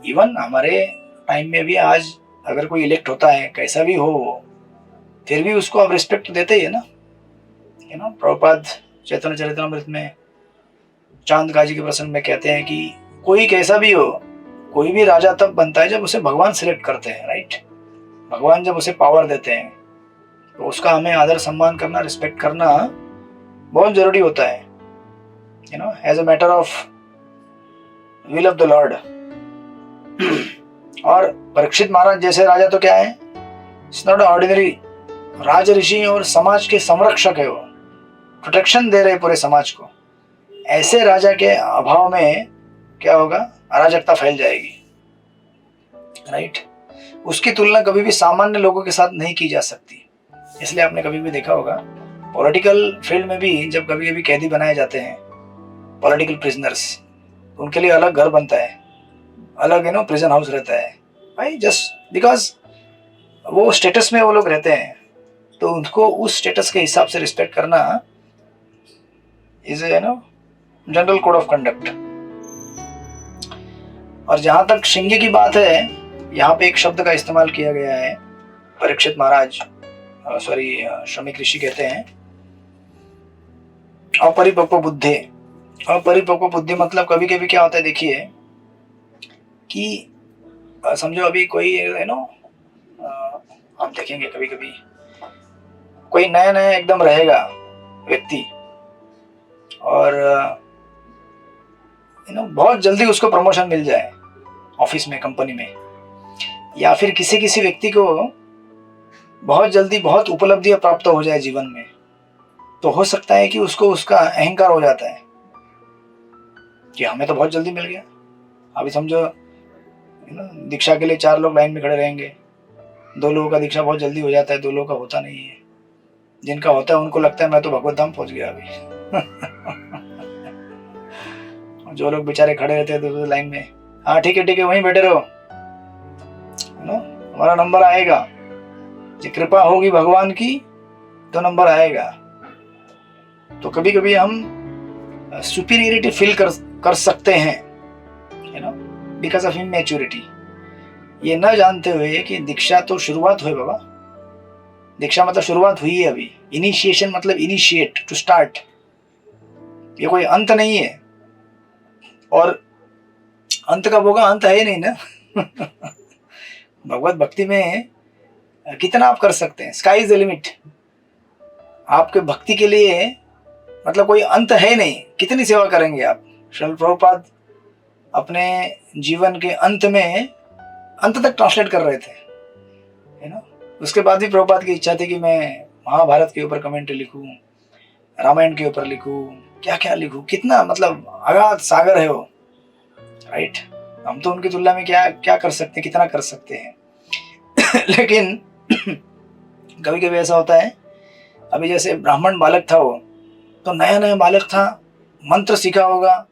Even हमारे टाइम में भी आज अगर कोई इलेक्ट होता है, कैसा भी हो, फिर भी उसको आप रिस्पेक्ट देते ही है ना। प्रभुपाद चैतन्य चरितमृत में चांद गाजी के प्रसंग में कहते हैं कि कोई कैसा भी हो, कोई भी राजा तब बनता है जब उसे भगवान सिलेक्ट करते हैं, राइट। भगवान जब उसे पावर देते हैं तो उसका हमें आदर सम्मान करना, रिस्पेक्ट करना बहुत जरूरी होता है, as a matter of will of the lord. और परीक्षित महाराज जैसे राजा तो क्या है, इट्स नॉट ऑर्डिनरी राज ऋषि और समाज के संरक्षक है, वो प्रोटेक्शन दे रहे पूरे समाज को। ऐसे राजा के अभाव में क्या होगा, अराजकता फैल जाएगी, राइट। उसकी तुलना कभी भी सामान्य लोगों के साथ नहीं की जा सकती। इसलिए आपने कभी भी देखा होगा पॉलिटिकल फील्ड में भी जब कभी कभी कैदी बनाए जाते हैं, पॉलिटिकल प्रिजनर्स, तो उनके लिए अलग घर बनता है, अलग प्रिजन हाउस रहता है भाई, जस्ट बिकॉज वो स्टेटस में वो लोग रहते हैं, तो उनको उस स्टेटस के हिसाब से रिस्पेक्ट करना is general code of conduct. और जहां तक शिंगे की बात है, यहाँ पे एक शब्द का इस्तेमाल किया गया है, परीक्षित महाराज श्रमिक ऋषि कहते हैं अपरिपक्व बुद्धि। अपरिपक्व बुद्धि मतलब कभी कभी क्या होता है, देखिए कि समझो अभी कोई आप देखेंगे कभी कभी कोई नया नया एकदम रहेगा व्यक्ति, और बहुत जल्दी उसको प्रमोशन मिल जाए ऑफिस में, कंपनी में, या फिर किसी किसी व्यक्ति को बहुत जल्दी बहुत उपलब्धियां प्राप्त हो जाए जीवन में, तो हो सकता है कि उसको उसका अहंकार हो जाता है कि हमें तो बहुत जल्दी मिल गया। अभी समझो दीक्षा के लिए 4 लोग लाइन में खड़े रहेंगे, 2 लोगों का दीक्षा बहुत जल्दी हो जाता है, 2 लोगों का होता नहीं है। जिनका होता है उनको लगता है मैं तो भगवत धाम पहुंच गया अभी। जो लोग बेचारे खड़े रहते हैं तो लाइन में, हाँ ठीक है वहीं बैठे रहो, हमारा नंबर आएगा, जो कृपा होगी भगवान की तो नंबर आएगा। तो कभी कभी हम सुपीरियरिटी फील कर सकते हैं, बिकॉज ऑफ इमेच्योरिटी, ये न जानते हुए कि दीक्षा तो शुरुआत हुई बाबा। दीक्षा मतलब शुरुआत हुई है अभी, इनिशिएशन मतलब इनिशिएट, टू स्टार्ट, ये कोई अंत नहीं है। और अंत कब होगा, अंत है ही नहीं ना। भगवत भक्ति में कितना आप कर सकते हैं, स्काई इज द लिमिट। आपके भक्ति के लिए मतलब कोई अंत है नहीं, कितनी सेवा करेंगे आप। श्रील प्रभुपाद अपने जीवन के अंत में अंत तक ट्रांसलेट कर रहे थे, उसके बाद भी प्रभुपाद की इच्छा थी कि मैं महाभारत के ऊपर कमेंट्री लिखूं, रामायण के ऊपर लिखूं, क्या क्या लिखूं, कितना मतलब अगाध सागर है वो, राइट। हम तो उनकी तुलना में क्या क्या कर सकते हैं, कितना कर सकते हैं। लेकिन कभी कभी ऐसा होता है, अभी जैसे ब्राह्मण बालक था, वो तो नया नया बालक था, मंत्र सीखा होगा,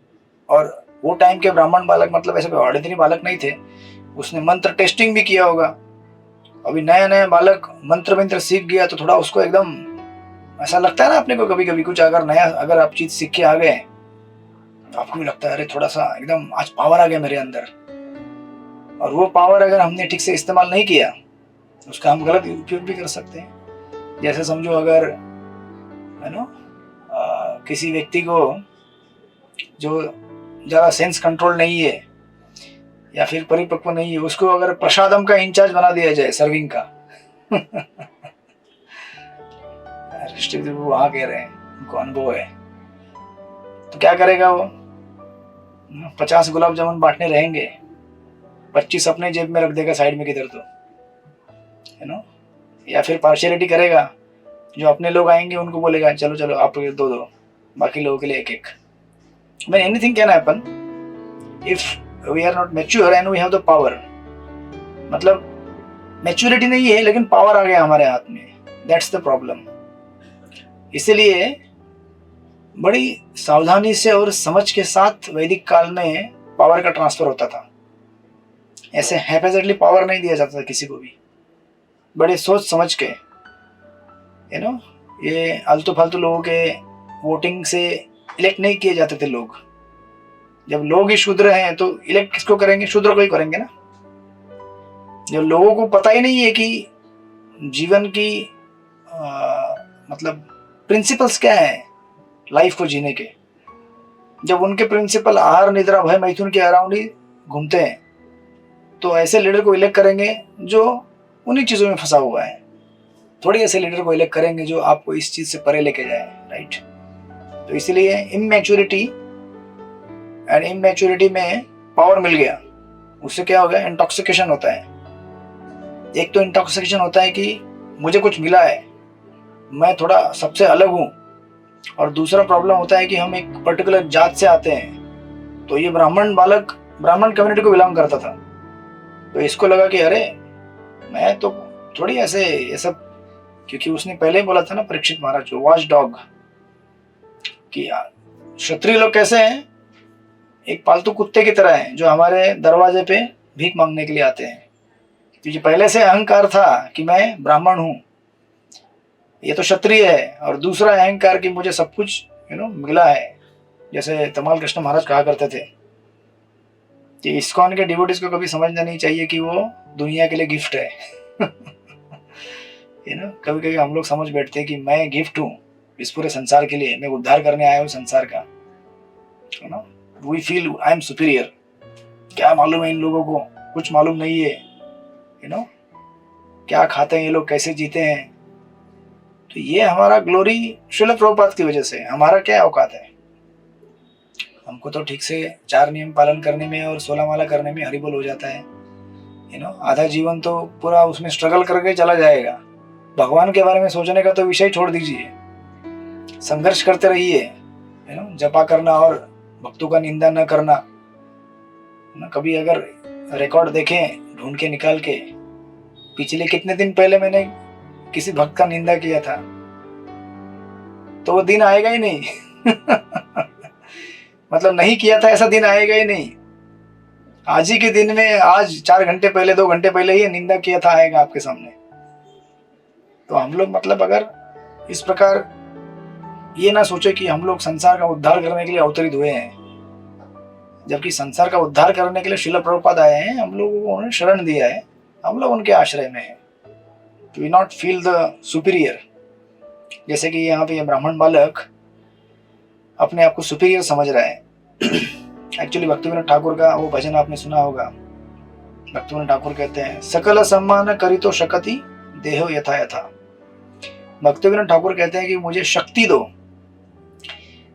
और वो टाइम के ब्राह्मण बालक मतलब ऐसे ऑर्डिनरी बालक नहीं थे, उसने मंत्र टेस्टिंग भी किया होगा। अभी नया नया बालक मंत्र सीख गया तो थोड़ा उसको एकदम ऐसा लगता है ना अपने को, कभी कभी कुछ अगर आप चीज सीख के आ गए तो आपको भी लगता है अरे थोड़ा सा एकदम आज पावर आ गया मेरे अंदर। और वो पावर अगर हमने ठीक से इस्तेमाल नहीं किया उसका हम गलत उपयोग भी कर सकते हैं। जैसे समझो अगर किसी व्यक्ति को जो ज़्यादा सेंस कंट्रोल नहीं है या फिर परिपक्व नहीं है, उसको अगर प्रसादम का इंचार्ज बना दिया जाए, सर्विंग का, वहां कह रहे हैं, उनको अनुभव है, तो क्या करेगा वो? 50 गुलाब जामुन बांटने रहेंगे, 25 अपने जेब में रख देगा साइड में किधर, तो या फिर पार्शियलिटी करेगा, जो अपने लोग आएंगे उनको बोलेगा चलो चलो आप 2, बाकी लोगों के लिए 1। I mean, anything can happen if we are not mature and we have the power. मतलब मैच्योरिटी नहीं है लेकिन पावर आ गया हमारे हाथ में, दैट्स द प्रॉब्लम। इसीलिए बड़ी सावधानी से और समझ के साथ वैदिक काल में पावर का ट्रांसफर होता था। ऐसे हैफेजर्डली पावर नहीं दिया जाता था किसी को भी, बड़े सोच समझ के। ये आलतू फालतू लोगों के वोटिंग से इलेक्ट नहीं किए जाते थे लोग। जब लोग ही शूद्र हैं तो इलेक्ट किसको करेंगे? शूद्र को ही करेंगे ना। जब लोगों को पता ही नहीं है कि जीवन की मतलब प्रिंसिपल्स क्या हैं लाइफ को जीने के, जब उनके प्रिंसिपल आहार निद्रा भय मैथुन के अराउंड ही घूमते हैं, तो ऐसे लीडर को इलेक्ट करेंगे जो उन्हीं चीज़ों में फंसा हुआ है। थोड़ी ऐसे लीडर को इलेक्ट करेंगे जो आपको इस चीज़ से परे लेके जाए, राइट। तो इसलिए इमैच्योरिटी एंड इमैच्योरिटी में पावर मिल गया, उससे क्या हो गया, इंटॉक्सिकेशन होता है। एक तो इंटॉक्सिकेशन होता है कि मुझे कुछ मिला है, मैं थोड़ा सबसे अलग हूँ, और दूसरा प्रॉब्लम होता है कि हम एक पर्टिकुलर जात से आते हैं। तो ये ब्राह्मण बालक ब्राह्मण कम्युनिटी को बिलोंग करता था, तो इसको लगा कि अरे मैं तो थोड़ी ऐसे ये सब, क्योंकि उसने पहले ही बोला था ना परीक्षित महाराज को, वॉच डॉग, कि क्षत्रिय लोग कैसे हैं, एक पालतू कुत्ते की तरह हैं जो हमारे दरवाजे पे भीख मांगने के लिए आते हैं। क्योंकि पहले से अहंकार था कि मैं ब्राह्मण हूँ, ये तो क्षत्रिय है, और दूसरा अहंकार कि मुझे सब कुछ मिला है। जैसे तमाल कृष्ण महाराज कहा करते थे कि इस्कॉन के डिवोटीज को कभी समझना नहीं चाहिए कि वो दुनिया के लिए गिफ्ट है। कभी कभी हम लोग समझ बैठते हैं कि मैं गिफ्ट हूँ इस पूरे संसार के लिए, मैं उद्धार करने आया हूँ संसार का, we feel I am superior. क्या मालूम है इन लोगों को, कुछ मालूम नहीं है, क्या खाते हैं ये लोग, कैसे जीते हैं। तो ये हमारा ग्लोरी श्रील प्रभुपाद की वजह से, हमारा क्या औकात है। हमको तो ठीक से 4 नियम पालन करने में और 16 माला करने में हरिबोल हो जाता है। आधा जीवन तो पूरा उसमें स्ट्रगल करके चला जाएगा। भगवान के बारे में सोचने का तो विषय छोड़ दीजिए, संघर्ष करते रहिए, जपा करना और भक्तों का निंदा न करना। कभी अगर रिकॉर्ड देखें ढूंढ के निकाल के, पिछले कितने दिन पहले मैंने किसी भक्त का निंदा किया था, तो वो दिन आएगा ही नहीं। मतलब नहीं किया था ऐसा दिन आएगा ही नहीं। आज ही के दिन में, आज 4 घंटे पहले 2 घंटे पहले ही निंदा किया था आएगा आपके सामने। तो हम लोग मतलब अगर इस प्रकार ये ना सोचे कि हम लोग संसार का उद्धार करने के लिए अवतरित हुए हैं, जबकि संसार का उद्धार करने के लिए श्रील प्रभुपाद आए हैं, हम लोगों को उन्होंने शरण दिया है, हम लोग उनके आश्रय में हैं। We not feel the superior. जैसे कि यहाँ पे ये ब्राह्मण बालक अपने आप को सुपीरियर समझ रहा है। एक्चुअली भक्तिविनोद ठाकुर का वो भजन आपने सुना होगा। भक्तिविनोद ठाकुर कहते हैं, सकल सम्मान करितो शकति देहो यथा यथा। भक्तिविनोद ठाकुर कहते हैं कि मुझे शक्ति दो।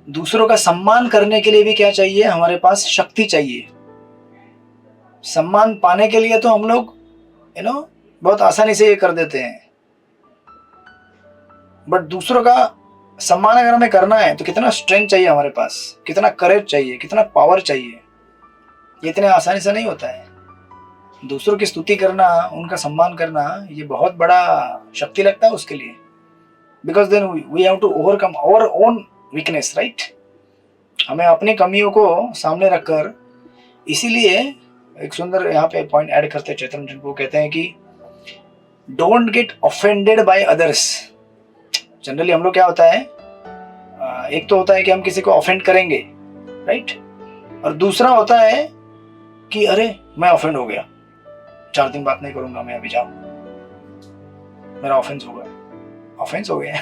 दूसरों का सम्मान करने के लिए भी क्या चाहिए, हमारे पास शक्ति चाहिए। सम्मान पाने के लिए तो हम लोग बहुत आसानी से ये कर देते हैं, बट दूसरों का सम्मान अगर हमें करना है तो कितना स्ट्रेंथ चाहिए हमारे पास, कितना करेज चाहिए, कितना पावर चाहिए। ये इतने आसानी से नहीं होता है। दूसरों की स्तुति करना, उनका सम्मान करना, ये बहुत बड़ा शक्ति लगता है उसके लिए। Because then we have to overcome our own weakness, right. हमें अपनी कमियों को सामने रखकर, इसीलिए एक सुंदर यहाँ पे पॉइंट ऐड करते हैं चैतन्य चंद्र, कहते हैं कि don't get offended by others. Generally हम लोग क्या होता है, एक तो होता है कि हम किसी को ऑफेंड करेंगे, राइट, और दूसरा होता है कि अरे मैं ऑफेंड हो गया, 4 दिन बात नहीं करूंगा मैं, अभी जाओ, मेरा ऑफेंस हो गया, ऑफेंस हो गया।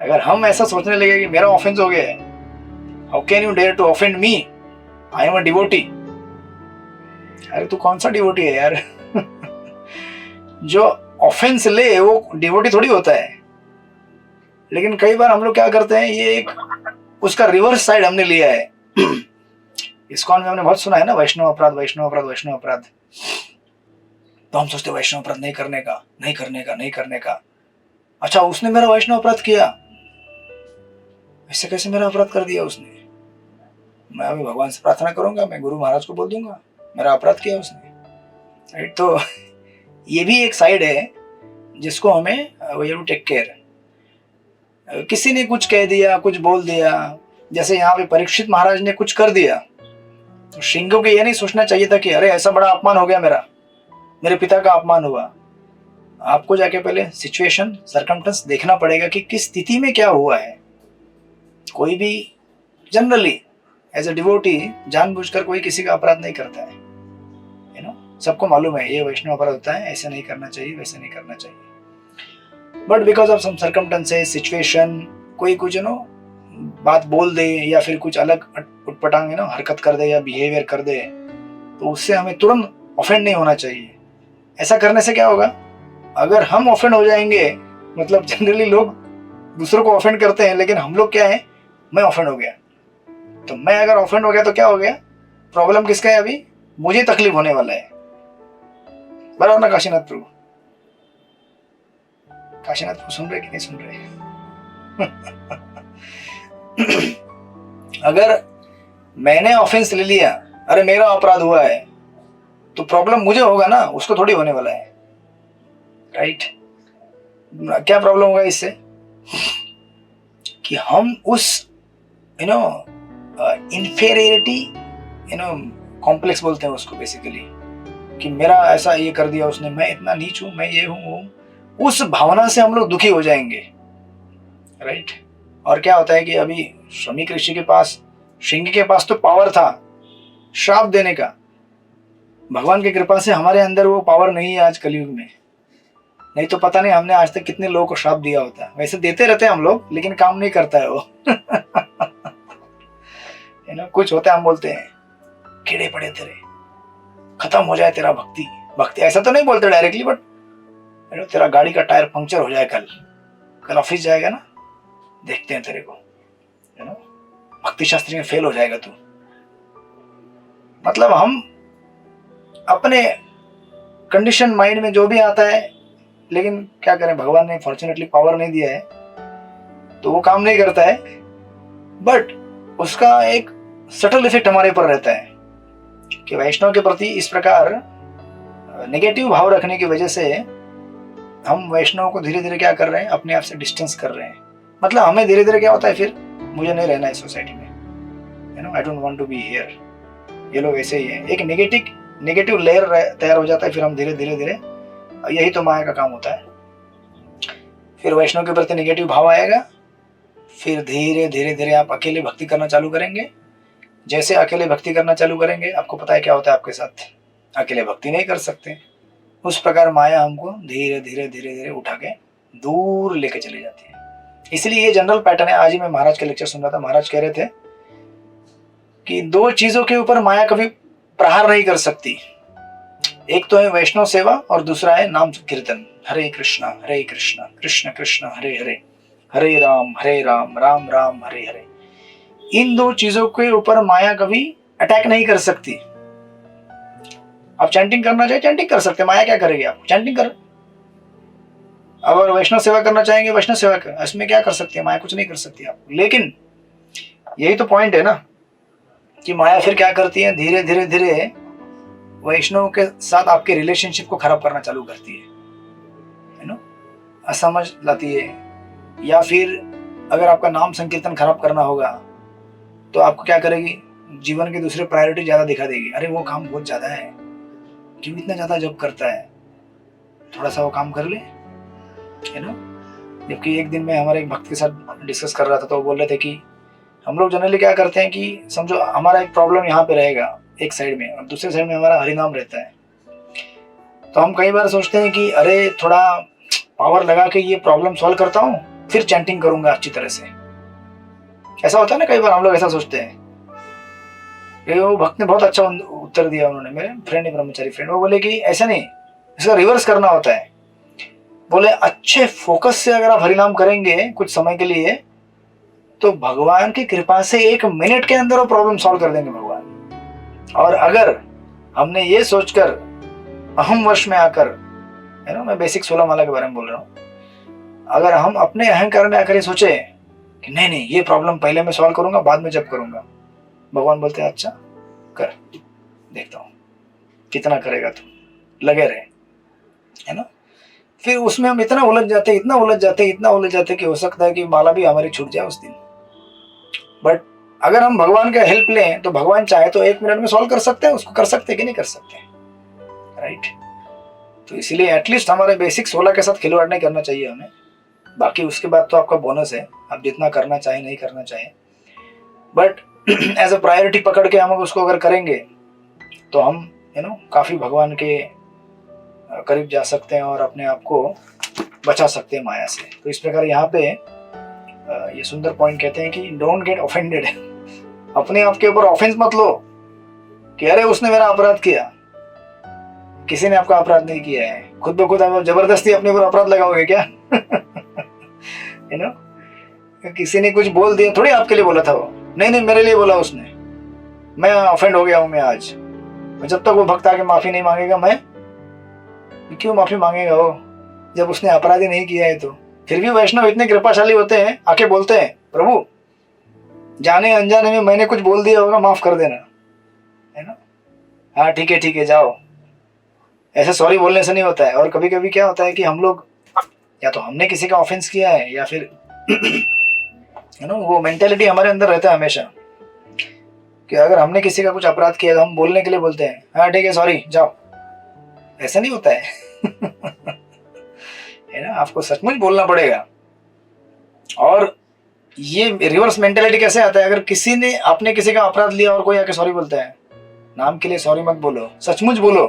अगर हम ऐसा सोचने लगे कि मेरा ऑफेंस हो गया है, how can you dare to offend me, I am a devotee. अरे तू कौन सा डिवोटी है यार। जो ऑफेंस ले वो डिवोटी थोड़ी होता है। लेकिन कई बार हम लोग क्या करते हैं, ये एक उसका रिवर्स साइड हमने लिया है। इस्कॉन में हमने बहुत सुना है ना, वैष्णव अपराध, वैष्णव अपराध, वैष्णव अपराध। तो हम सोचते वैष्णव अपराध नहीं करने का, नहीं करने का, नहीं करने का। अच्छा उसने मेरा वैष्णव अपराध किया, ऐसे कैसे मेरा अपराध कर दिया उसने। मैं अभी भगवान से प्रार्थना करूंगा, मैं गुरु महाराज को बोल दूंगा मेरा अपराध किया उसने, राइट। तो ये भी एक साइड है जिसको हमें we have to take care. किसी ने कुछ कह दिया, कुछ बोल दिया, जैसे यहाँ पे परीक्षित महाराज ने कुछ कर दिया, तो श्रृंग को ये नहीं सोचना चाहिए था कि अरे ऐसा बड़ा अपमान हो गया मेरा, मेरे पिता का अपमान हुआ। आपको जाके पहले सिचुएशन, सर्कमस्टेंस देखना पड़ेगा कि किस स्थिति में क्या हुआ है। कोई भी जनरली एज अ डिवोटी जानबूझकर कोई किसी का अपराध नहीं करता है, सबको मालूम है ये वैष्णव अपराध होता है, ऐसे नहीं करना चाहिए, वैसे नहीं करना चाहिए। But because of some circumstances, situation, कोई कुछ बात बोल दे या फिर कुछ अलग उटपटांग हरकत कर दे या बिहेवियर कर दे, तो उससे हमें तुरंत ऑफेंड नहीं होना चाहिए। ऐसा करने से क्या होगा, अगर हम ऑफेंड हो जाएंगे, मतलब जनरली लोग दूसरों को ऑफेंड करते हैं, लेकिन हम लोग क्या है, मैं ऑफेंड हो गया, तो मैं अगर ऑफेंड हो गया तो क्या हो गया, प्रॉब्लम किसका है, अभी मुझे तकलीफ होने वाला है। बराबर ना काशीनाथ प्रभु? काशीनाथ प्रभु सुन रहे कि नहीं सुन रहे? अगर मैंने ऑफेंस ले लिया, अरे मेरा अपराध हुआ है, तो प्रॉब्लम मुझे होगा ना, उसको थोड़ी होने वाला है, राइट? क्या प्रॉब्लम होगा इससे कि हम उस इंफीरियरिटी कॉम्प्लेक्स बोलते हैं उसको बेसिकली, कि मेरा ऐसा ये कर दिया उसने, मैं इतना नीच हूं, मैं ये हूं, उस भावना से हम लोग दुखी हो जाएंगे, राइट? और क्या होता है कि अभी श्रमिक ऋषि के पास, श्रृंगी के पास तो पावर था श्राप देने का, भगवान की कृपा से हमारे अंदर वो पावर नहीं है आज कलयुग में, नहीं तो पता नहीं हमने आज तक कितने लोगों को श्राप दिया होता। वैसे देते रहते हैं हम लोग, लेकिन काम नहीं करता है वो। कुछ होता है, हम बोलते हैं कीड़े पड़े तेरे, खत्म हो जाए तेरा भक्ति, भक्ति ऐसा तो नहीं बोलते डायरेक्टली, बट तेरा गाड़ी का टायर पंक्चर हो जाए, कल ऑफिस जाएगा ना, देखते हैं तेरे को, भक्ति शास्त्री में फेल हो जाएगा तू। मतलब हम अपने कंडीशन माइंड में जो भी आता है, लेकिन क्या करें, भगवान ने फॉर्चुनेटली पावर नहीं दिया है तो वो काम नहीं करता है, बट उसका एक सटल इफेक्ट हमारे पर रहता है कि वैष्णव के प्रति इस प्रकार नेगेटिव भाव रखने की वजह से हम वैष्णव को धीरे धीरे क्या कर रहे हैं, अपने आप से डिस्टेंस कर रहे हैं। मतलब हमें धीरे धीरे क्या होता है, फिर मुझे नहीं रहना है सोसाइटी में, I don't want to be here, ये लोग ऐसे ही है, एक नेगेटिव लेयर तैयार हो जाता है। फिर हम धीरे धीरे यही तो माया का काम होता है। फिर वैष्णव के प्रति नेगेटिव भाव आएगा, फिर धीरे धीरे आप अकेले भक्ति करना चालू करेंगे। जैसे अकेले भक्ति करना चालू करेंगे, आपको पता है क्या होता है आपके साथ, अकेले भक्ति नहीं कर सकते। उस प्रकार माया हमको धीरे धीरे उठा के दूर लेके चली जाती है। इसलिए ये जनरल पैटर्न है। आज ही मैं महाराज का लेक्चर सुन रहा था, महाराज कह रहे थे कि दो चीजों के ऊपर माया कभी प्रहार नहीं कर सकती, एक तो है वैष्णव सेवा और दूसरा है नाम कीर्तन, हरे कृष्णा कृष्ण कृष्ण हरे हरे, हरे राम राम राम हरे हरे। इन दो चीजों के ऊपर माया कभी अटैक नहीं कर सकती। आप चैंटिंग करना चाहे चैंटिंग कर सकते, माया क्या करेगी, आप चैंटिंग कर। अगर वैष्णव सेवा करना चाहेंगे वैष्णव सेवा कर, इसमें क्या कर सकती है माया, कुछ नहीं कर सकती आप। लेकिन यही तो पॉइंट है ना कि माया फिर क्या करती है, धीरे धीरे वैष्णव के साथ आपके रिलेशनशिप को खराब करना चालू करती है ना, असमझ लाती है। या फिर अगर आपका नाम संकीर्तन खराब करना होगा तो आपको क्या करेगी, जीवन के दूसरे प्रायोरिटी ज्यादा दिखा देगी। अरे वो काम बहुत ज्यादा है, क्यों इतना ज्यादा जब करता है, थोड़ा सा वो काम कर ले, है ना। जबकि एक दिन मैं हमारे एक भक्त के साथ डिस्कस कर रहा था तो वो बोल रहे थे कि हम लोग जनरली क्या करते हैं कि समझो हमारा एक प्रॉब्लम यहाँ पे रहेगा एक साइड में और दूसरे साइड में हमारा हरिनाम रहता है, तो हम कई बार सोचते हैं कि अरे थोड़ा पावर लगा के ये प्रॉब्लम सॉल्व करता हूँ फिर चैंटिंग करूंगा अच्छी तरह से। ऐसा होता है ना, कई बार हम लोग ऐसा सोचते हैं। ये वो भक्त ने बहुत अच्छा उत्तर दिया, उन्होंने, मेरे फ्रेंड है ब्रह्मचारी फ्रेंड, वो बोले कि ऐसा नहीं, इसका रिवर्स करना होता है। बोले अच्छे फोकस से अगर आप हरिनाम करेंगे कुछ समय के लिए तो भगवान की कृपा से 1 मिनट के अंदर वो प्रॉब्लम सॉल्व कर देंगे भगवान। और अगर हमने ये सोचकर अहम वर्ष में आकर, है ना, मैं बेसिक 16 माला के बारे में बोल रहा हूँ, अगर हम अपने अहंकार में आकर ये सोचे कि नहीं ये प्रॉब्लम पहले मैं सॉल्व करूंगा बाद में जब करूंगा, भगवान बोलते हैं अच्छा कर, देखता हूँ कितना करेगा तू, लगे रहे, है ना। फिर उसमें हम इतना उलझ जाते कि हो सकता है कि माला भी हमारी छूट जाए उस दिन। बट अगर हम भगवान का हेल्प लें तो भगवान चाहे तो 1 मिनट में सॉल्व कर सकते हैं, उसको कर सकते हैं कि नहीं कर सकते, राइट। तो इसीलिए एटलीस्ट हमारे बेसिक 16 के साथ खिलवाड़ नहीं करना चाहिए हमें। बाकी उसके बाद तो आपका बोनस है, आप जितना करना चाहे नहीं करना चाहे, बट एज अ प्रायोरिटी पकड़ के हम उसको अगर करेंगे तो हम काफी भगवान के करीब जा सकते हैं और अपने आप को बचा सकते हैं माया से। तो इस प्रकार यहाँ पे ये सुंदर पॉइंट कहते हैं कि डोंट गेट ऑफेंडेड। अपने आप के ऊपर ऑफेंस मत लो कि अरे उसने मेरा अपराध किया। किसी ने आपका अपराध नहीं किया है, खुद ब खुद आप जबरदस्ती अपने ऊपर अपराध लगाओगे क्या? यू नो, किसी ने कुछ बोल दिया थोड़ी आपके लिए बोला था वो, नहीं मेरे लिए बोला उसने, मैं ऑफेंड हो गया हूं मैं आज। जब तक वो भक्त आके माफी नहीं मांगेगा, मैं क्यों माफी मांगेगा वो, जब उसने अपराध ही नहीं किया है। तो फिर भी वैष्णव इतने कृपाशाली होते हैं, आके बोलते हैं प्रभु जाने अनजाने में मैंने कुछ बोल दिया होगा, माफ कर देना, है ना। हाँ ठीक है जाओ। ऐसे सॉरी बोलने से नहीं होता है। और कभी कभी क्या होता है कि हम लोग या तो हमने किसी का ऑफेंस किया है या फिर यू नो वो मेंटेलिटी हमारे अंदर रहता है हमेशा कि अगर हमने किसी का कुछ अपराध किया तो हम बोलने के लिए बोलते हैं हाँ ठीक है सॉरी जाओ। ऐसा नहीं होता है। है ना, आपको सचमुच बोलना पड़ेगा। और ये रिवर्स मेंटेलिटी कैसे आता है? अगर किसी ने आपने किसी का अपराध लिया और कोई आके सॉरी बोलता है, नाम के लिए सॉरी मत बोलो, सचमुच बोलो।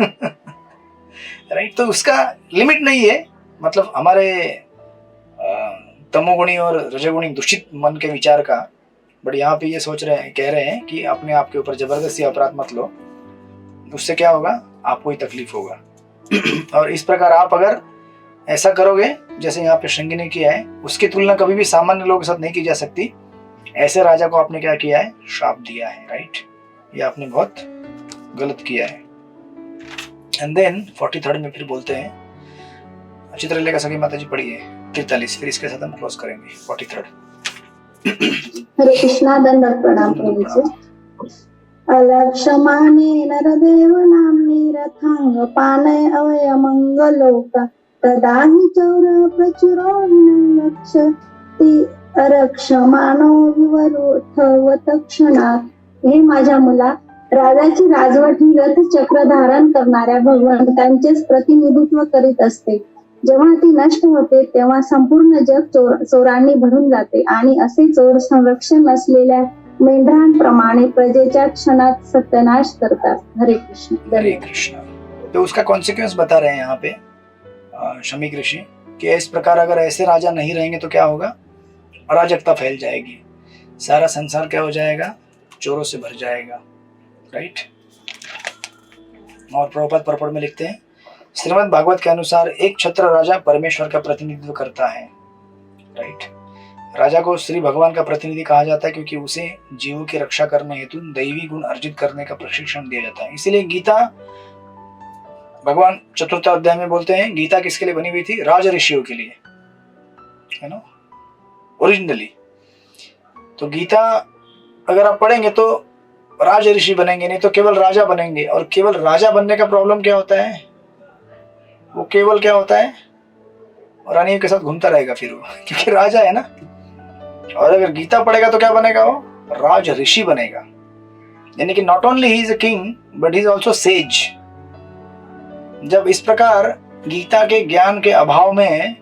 राइट, तो उसका लिमिट नहीं है। मतलब हमारे तमोगुणी और रजोगुणी दूषित मन के विचार का। बट यहाँ पे ये कह रहे हैं कि अपने आप के ऊपर जबरदस्ती अपराध मत लो, उससे क्या होगा, आपको ही तकलीफ होगा। और इस प्रकार आप अगर ऐसा करोगे जैसे यहाँ पे श्रृंगी ने किया है, उसकी तुलना कभी भी सामान्य लोगों के साथ नहीं की जा सकती। ऐसे राजा को आपने क्या किया है, श्राप दिया है। राइट, ये आपने बहुत गलत किया है। एंड देन 43rd में फिर बोलते हैं, चित्रलेखा सखी माता जी पढ़िए 43, फिर इसके साथ हम क्लोज करेंगे 43rd। हरे कृष्णा, दंडवत प्रणाम प्रभु जी। अलक्षमाने नरदेव नाम्नि रथांग पानय अवय मंगलोका तदा हि चौर प्रचुरो विनक्षति अरक्षमानो विवरोथवत क्षणात। हे माझ्या मुला, राजाची राजवट ही रथ चक्र धारण करणाऱ्या भगवंतांचेच प्रतिनिधित्व करीत असते। जेव्हा ती नष्ट होते तेव्हा संपूर्ण जग चोरांनी भरून जाते आणि असे चोर संरक्षण नसलेल्या मेंढरांप्रमाणे प्रजेच्या क्षणात सत्यानाश करतात। हरे कृष्ण। हरे कृष्ण। तो उसका कॉन्सिक्वेंस बता रहे हैं यहाँ पे शमीक ऋषि कि इस प्रकार अगर ऐसे राजा नहीं रहेंगे तो क्या होगा, अराजकता फैल जाएगी, सारा संसार क्या हो जाएगा, चोरों से भर जाएगा। राइट। और प्रभुपाद परपड़ में लिखते हैं, श्रीमद् भागवत के अनुसार एक छत्र राजा परमेश्वर का प्रतिनिधित्व करता है। राइट, राजा को श्री भगवान का प्रतिनिधि कहा जाता है क्योंकि उसे जीवों की रक्षा करने हेतु दैवी गुण अर्जित करने का प्रशिक्षण दिया जाता है। इसीलिए गीता भगवान 4th अध्याय में बोलते हैं, गीता किसके लिए बनी हुई थी, राज ऋषियों के लिए, है ना, ओरिजिनली। तो गीता अगर आप पढ़ेंगे तो राज ऋषि बनेंगे, नहीं तो केवल राजा बनेंगे। और केवल राजा बनने का प्रॉब्लम क्या होता है, वो केवल क्या होता है, रानियों के साथ घूमता रहेगा फिर वो, क्योंकि राजा है ना। और अगर गीता पढ़ेगा तो क्या बनेगा, वो राज ऋषि बनेगा। यानी कि not only he is a king but he is also says. जब इस प्रकार गीता के ज्ञान के अभाव में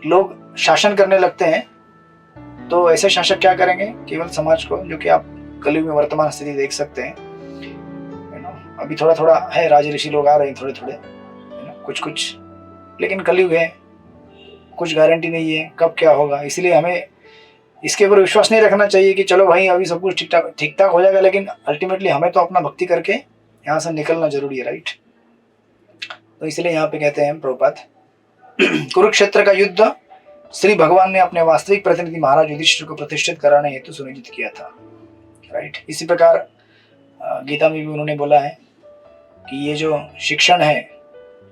लोग शासन करने लगते हैं तो ऐसे शासक क्या करेंगे, केवल समाज को, जो कि आप कलयुग में वर्तमान स्थिति देख सकते हैं। अभी थोड़ा थोड़ा है, राज ऋषि लोग आ रहे हैं थोड़े थोड़े, कुछ, लेकिन कलयुग है, कुछ गारंटी नहीं है कब क्या होगा। इसलिए हमें इसके ऊपर विश्वास नहीं रखना चाहिए कि चलो भाई अभी सब कुछ ठीक ठाक हो जाएगा, लेकिन अल्टीमेटली हमें तो अपना भक्ति करके यहाँ से निकलना जरूरी है। राइट, तो इसलिए यहाँ पे कहते हैं प्रभुपाद, कुरुक्षेत्र का युद्ध श्री भगवान ने अपने वास्तविक प्रतिनिधि महाराज युधिष्ठिर को प्रतिष्ठित कराने हेतु सुनिश्चित किया था। राइट, इसी प्रकार गीता में भी उन्होंने बोला है कि ये जो शिक्षण है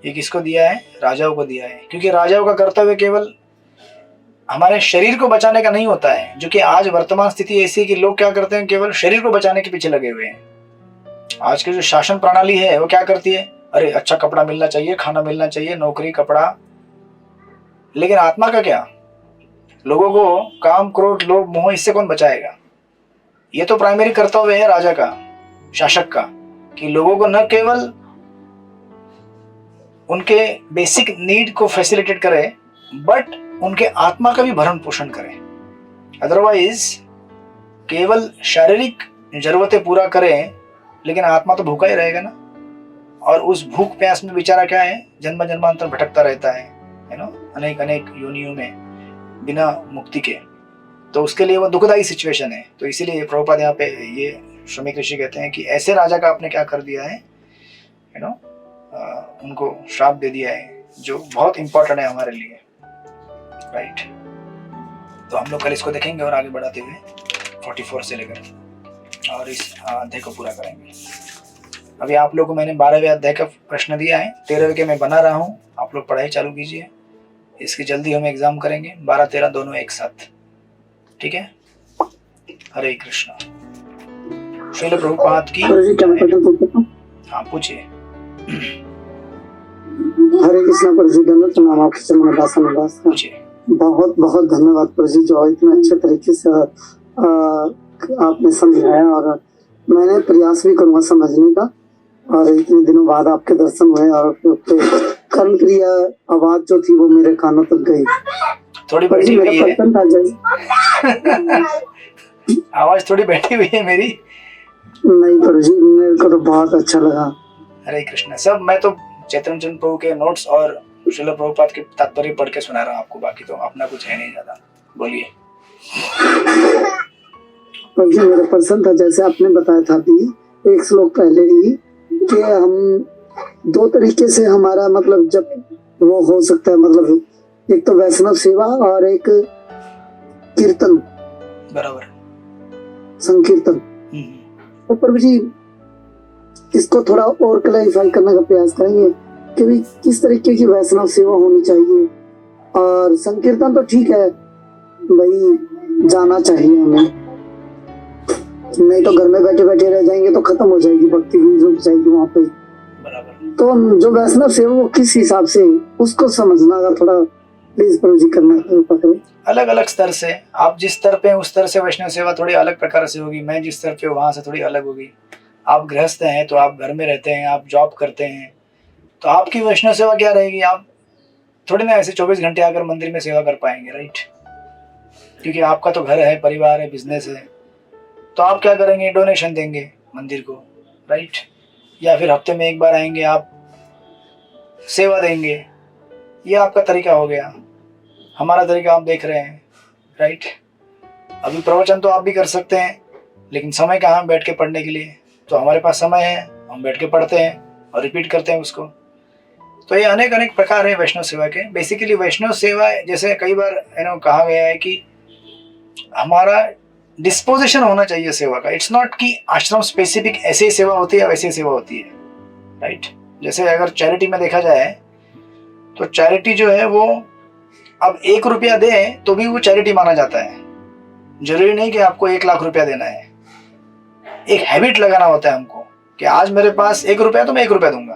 ये किसको दिया है, राजाओं को दिया है। क्योंकि राजाओं का कर्तव्य केवल हमारे शरीर को बचाने का नहीं होता है, जो कि आज वर्तमान स्थिति ऐसी है कि लोग क्या करते हैं, केवल शरीर को बचाने के पीछे लगे हुए हैं। आज की जो शासन प्रणाली है वो क्या करती है, अरे अच्छा कपड़ा मिलना चाहिए, खाना मिलना चाहिए, नौकरी, कपड़ा, लेकिन आत्मा का क्या, लोगों को काम, क्रोध, लोभ, मोह, इससे कौन बचाएगा। ये तो प्राइमरी कर्तव्य है राजा का, शासक का, कि लोगों को न केवल उनके बेसिक नीड को फैसिलिटेट करे बट उनके आत्मा का भी भरण पोषण करे। अदरवाइज केवल शारीरिक जरूरतें पूरा करें लेकिन आत्मा तो भूखा ही रहेगा ना। और उस भूख प्यास में बेचारा क्या है, जन्म जन्मांतर भटकता रहता है। अनेक अनेक योनियों में बिना मुक्ति के, तो उसके लिए वो दुखदायी सिचुएशन है। तो इसीलिए प्रभुपाद यहाँ पे ये श्रमिक ऋषि कहते हैं कि ऐसे राजा का आपने क्या कर दिया है, उनको श्राप दे दिया है, जो बहुत इंपॉर्टेंट है हमारे लिए, राइट। तो हम लोग कल इसको देखेंगे और आगे बढ़ाते हुए 44 से लेकर और इस अध्याय को पूरा करेंगे। अभी आप लोगों को मैंने 12वें अध्याय का प्रश्न दिया है, 13वें के मैं बना रहा हूँ, आप लोग पढ़ाई चालू कीजिए। इसकी जल्दी हम एग्जाम करेंगे, 12-13 दोनों एक साथ, ठीक है। हरे कृष्णा। श्रील प्रभुपाद की। हाँ पूछिए। हरे कृष्णा प्रभु जी, धन्यवाद नाम आपके चरण दास अनुदास का पूछिए। बहुत बहुत धन्यवाद प्रभु जी, जो इतने अच्छे तरीके से आपने समझाया, और मैंने प्रयास भी करूंगा समझने का। और इतने दिनों बाद आपके दर्शन हुए और कर्म क्रिया आवाज जो थी वो मेरे कानों तक गई। थोड़ी बैठी हुई है आवाज, थोड़ी बैठी हुई है मेरी। नहीं प्रभु जी, मेरे को तो बहुत अच्छा लगा। हरे कृष्णा। सब मैं तो चैतन्य चंद्र प्रभु के नोट्स और श्रील प्रभुपाद के तात्पर्य पढ़ के सुना रहा हूँ आपको, बाकी तो अपना कुछ है नहीं ज्यादा। बोलिए। प्रभु जी मेरा प्रश्न था, जैसे आपने बताया था अभी एक श्लोक पहले ही, कि हम दो तरीके से हमारा मतलब जब वो हो सकता है, मतलब एक तो वैष्णव सेवा और एक कीर्तन, बराबर, संकीर्तन। तो प्रभु जी इसको थोड़ा और क्लैरिफाई करने का प्रयास करेंगे कि भी किस तरीके की वैष्णव सेवा होनी चाहिए, और संकीर्तन तो ठीक है भाई, जाना चाहिए हमें, नहीं तो घर में बैठे बैठे रह जाएंगे तो खत्म हो जाएगी भक्ति, भी रुक जाएगी वहाँ पे। तो जो वैष्णव सेवा वो किस हिसाब से, उसको समझना का थोड़ा प्लीज प्रभु जी करना पकड़े। अलग अलग स्तर से, आप जिस स्तर पे उस स्तर से वैष्णव सेवा थोड़ी अलग प्रकार से होगी, मैं जिस स्तर पे वहां से थोड़ी अलग होगी। आप गृहस्थ हैं तो आप घर में रहते हैं, आप जॉब करते हैं, तो आपकी वैष्णव सेवा क्या रहेगी। आप थोड़ी ना ऐसे 24 घंटे आकर मंदिर में सेवा कर पाएंगे, राइट, क्योंकि आपका तो घर है, परिवार है, बिजनेस है। तो आप क्या करेंगे, डोनेशन देंगे मंदिर को, राइट, या फिर हफ्ते में एक बार आएंगे, आप सेवा देंगे। ये आपका तरीका हो गया। हमारा तरीका आप देख रहे हैं, राइट। अभी प्रवचन तो आप भी कर सकते हैं, लेकिन समय कहाँ बैठ के पढ़ने के लिए, तो हमारे पास समय है, हम बैठ के पढ़ते हैं और रिपीट करते हैं उसको। तो ये अनेक अनेक प्रकार है वैष्णव सेवा के। बेसिकली वैष्णव सेवा, जैसे कई बार कहा गया है कि हमारा डिस्पोजिशन होना चाहिए सेवा का। इट्स नॉट कि आश्रम स्पेसिफिक ऐसे ही सेवा होती है वैसे ही सेवा होती है, राइट। जैसे अगर चैरिटी में देखा जाए तो चैरिटी जो है वो अब 1 रुपया दे तो भी वो चैरिटी माना जाता है। जरूरी नहीं कि आपको 1 लाख रुपया देना है। एक हैबिट लगाना होता है हमको कि आज मेरे पास 1 रुपया तो मैं 1 रुपया दूंगा,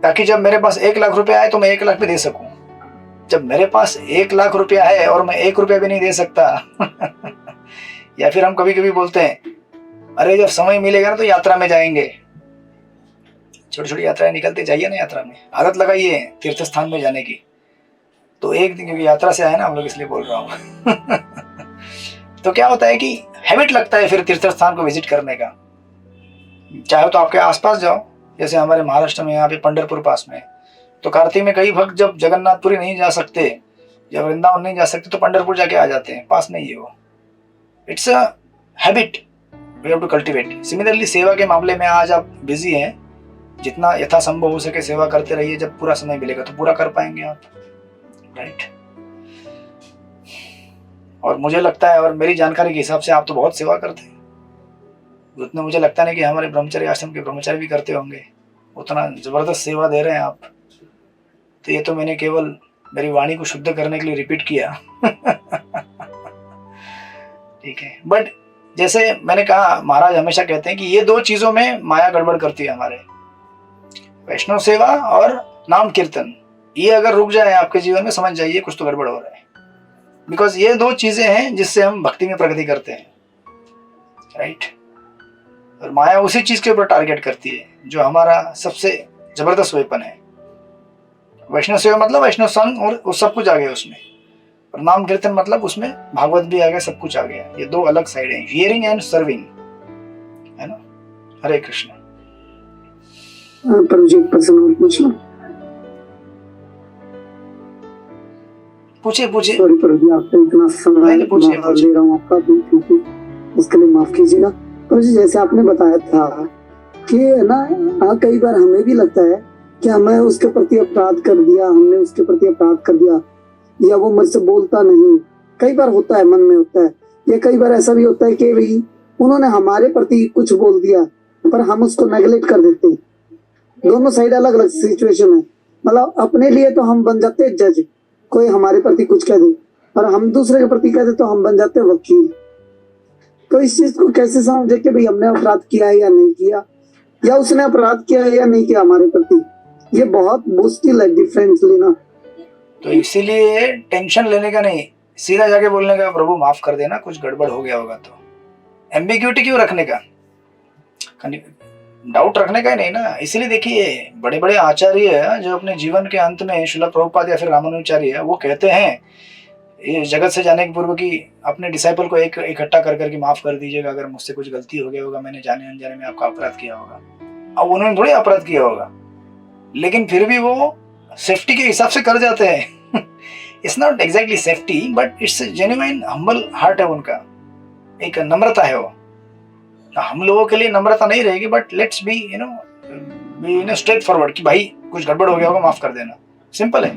ताकि जब मेरे पास 1 लाख रुपया आए तो मैं 1 लाख भी दे सकूं। जब मेरे पास 1 लाख रुपया है और मैं 1 रुपया भी नहीं दे सकता या फिर हम कभी कभी बोलते हैं अरे जब समय मिलेगा ना तो यात्रा में जाएंगे। छोटी छोटी यात्राएं निकलते जाइए ना, यात्रा में आदत लगाइए तीर्थ स्थान में जाने की। तो एक दिन, क्योंकि यात्रा से आए ना हम लोग इसलिए बोल रहा हूँ तो क्या होता है कि हैबिट लगता है फिर तीर्थ स्थान को विजिट करने का। चाहे तो आपके आसपास जाओ, जैसे हमारे महाराष्ट्र में यहाँ पे पंढरपुर पास में, तो कार्तिक में कई भक्त जब जगन्नाथपुरी नहीं जा सकते या वृंदावन नहीं जा सकते तो पंढरपुर जाके आ जाते हैं, पास में ही है वो। It's a habit we have to cultivate. Similarly सेवा के मामले में आज आप बिजी हैं, जितना यथासंभव हो सके सेवा करते रहिए। जब पूरा समय मिलेगा तो पूरा कर पाएंगे आप, राइट। और मुझे लगता है, और मेरी जानकारी के हिसाब से आप तो बहुत सेवा करते हैं। उतना मुझे लगता नहीं कि हमारे ब्रह्मचर्य आश्रम के ब्रह्मचारी भी करते होंगे, उतना जबरदस्त सेवा दे रहे हैं आप। तो ये तो मैंने केवल मेरी वाणी को शुद्ध करने के लिए रिपीट किया ठीक है। बट जैसे मैंने कहा, महाराज हमेशा कहते हैं कि ये 2 चीजों में माया गड़बड़ करती है हमारे, वैष्णव सेवा और नाम कीर्तन। ये अगर रुक जाए आपके जीवन में, समझ जाइए कुछ तो गड़बड़ हो रहा है। बिकॉज ये 2 चीजें हैं जिससे हम भक्ति में प्रगति करते हैं, राइट। और माया उसी चीज के ऊपर टारगेट करती है जो हमारा सबसे जबरदस्त वेपन है। वैष्णव सेवा मतलब वैष्णव संघ और वो सब कुछ आ गया उसमें, और नाम कीर्तन मतलब उसमें भागवत भी आ गया, सब कुछ आ गया। ये 2 अलग साइड है, हियरिंग एंड सर्विंग, है ना। हरे कृष्ण। प्रभु जी प्रश्न पूछना। पूछिए पूछिए। सॉरी प्रभु जी, आपसे इतना समय नहीं, पूछिए, पूछिए। ले रहा हूँ आपका, उसके लिए माफ कीजिएगा। प्रभु जी, जैसे आपने बताया था कि ना, कई बार हमें भी लगता है कि हमें उसके प्रति अपराध कर दिया, हमने उसके प्रति अपराध कर दिया, या वो मुझसे बोलता नहीं। कई बार होता है, मन में होता है। या कई बार ऐसा भी होता है कि भाई उन्होंने हमारे प्रति कुछ बोल दिया पर हम उसको नेगलेक्ट कर देते हैं। दोनों साइड अलग अलग सिचुएशन है। मतलब अपने लिए तो हम बन जाते हैं जज, कोई हमारे प्रति कुछ कह दे, और हम दूसरे के प्रति कह दे तो हम बन जाते हैं वकील। तो इस चीज को कैसे समझे कि भाई हमने अपराध किया है या नहीं किया, या उसने अपराध किया है या नहीं किया हमारे प्रति। ये बहुत मुश्किल है डिफरेंस लेना। तो इसीलिए टेंशन लेने का नहीं, सीधा जाके बोलने का, प्रभु माफ कर देना, कुछ गड़बड़ हो गया होगा। तो एम्बिग्यूटी क्यों रखने का, डाउट रखने का ही नहीं ना। इसीलिए देखिए, बड़े बड़े आचार्य जो अपने जीवन के अंत में श्रील प्रभुपाद या फिर रामानुजाचार्य, वो कहते हैं ये जगत से जाने के पूर्व की अपने डिसाइपल को इकट्ठा कर करके माफ कर दीजिएगा अगर मुझसे कुछ गलती हो गया होगा, मैंने जाने अनजाने में आपका अपराध किया होगा। अब उन्होंने थोड़ी अपराध किया होगा, लेकिन फिर भी वो सेफ्टी के हिसाब से कर जाते हैं। It's not exactly safety, but it's genuine humble heart है उनका, एक नम्रता है वो। हम लोगों के लिए नम्रता नहीं रहेगी, but let's be be straight forward कि भाई कुछ गड़बड़ हो गया होगा, माफ कर देना। सिंपल है,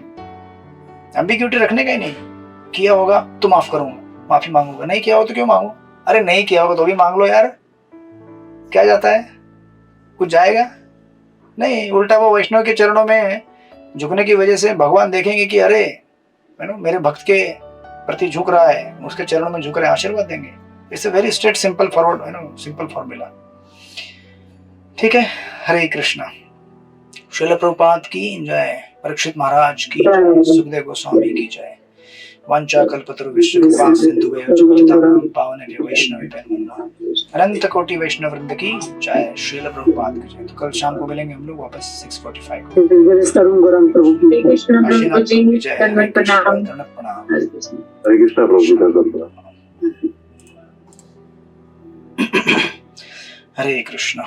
एम्बिग्यूटी रखने का ही नहीं। किया होगा तो माफ करूंगा, माफी मांगूंगा, नहीं किया हो तो क्यों मांगू। अरे नहीं किया होगा तो भी मांग लो यार, क्या जाता है, कुछ जाएगा नहीं। उल्टा वो वैष्णव के चरणों में झुकने की वजह से भगवान देखेंगे कि अरे मेरे भक्त के प्रति झुक रहा है, उसके चरणों में झुक रहे हैं, आशीर्वाद देंगे। It's a very straight simple forward simple formula. ठीक है, हरे कृष्णा। श्रील प्रभुपाद की जय, परीक्षित महाराज की जय, सुखदेव गोस्वामी की जय। वांछा कल्पतरुभ्यश्च कृपा सिन्धुभ्यः च पतितानां पावनेभ्यो वैष्णवेभ्यो नमः। अनंत कोटि वैष्णव वृंद की जय, श्रील प्रभुपाद की जय। तो कल शाम को मिलेंगे हम लोग वापस 6:45 को। हरे कृष्ण प्रभु जी, की जय, हरे दंडवत कृष्ण, प्रणाम। दंडवत प्रणाम। हरे कृष्णा प्रभु जी, दंडवत प्रणाम। हरे कृष्ण।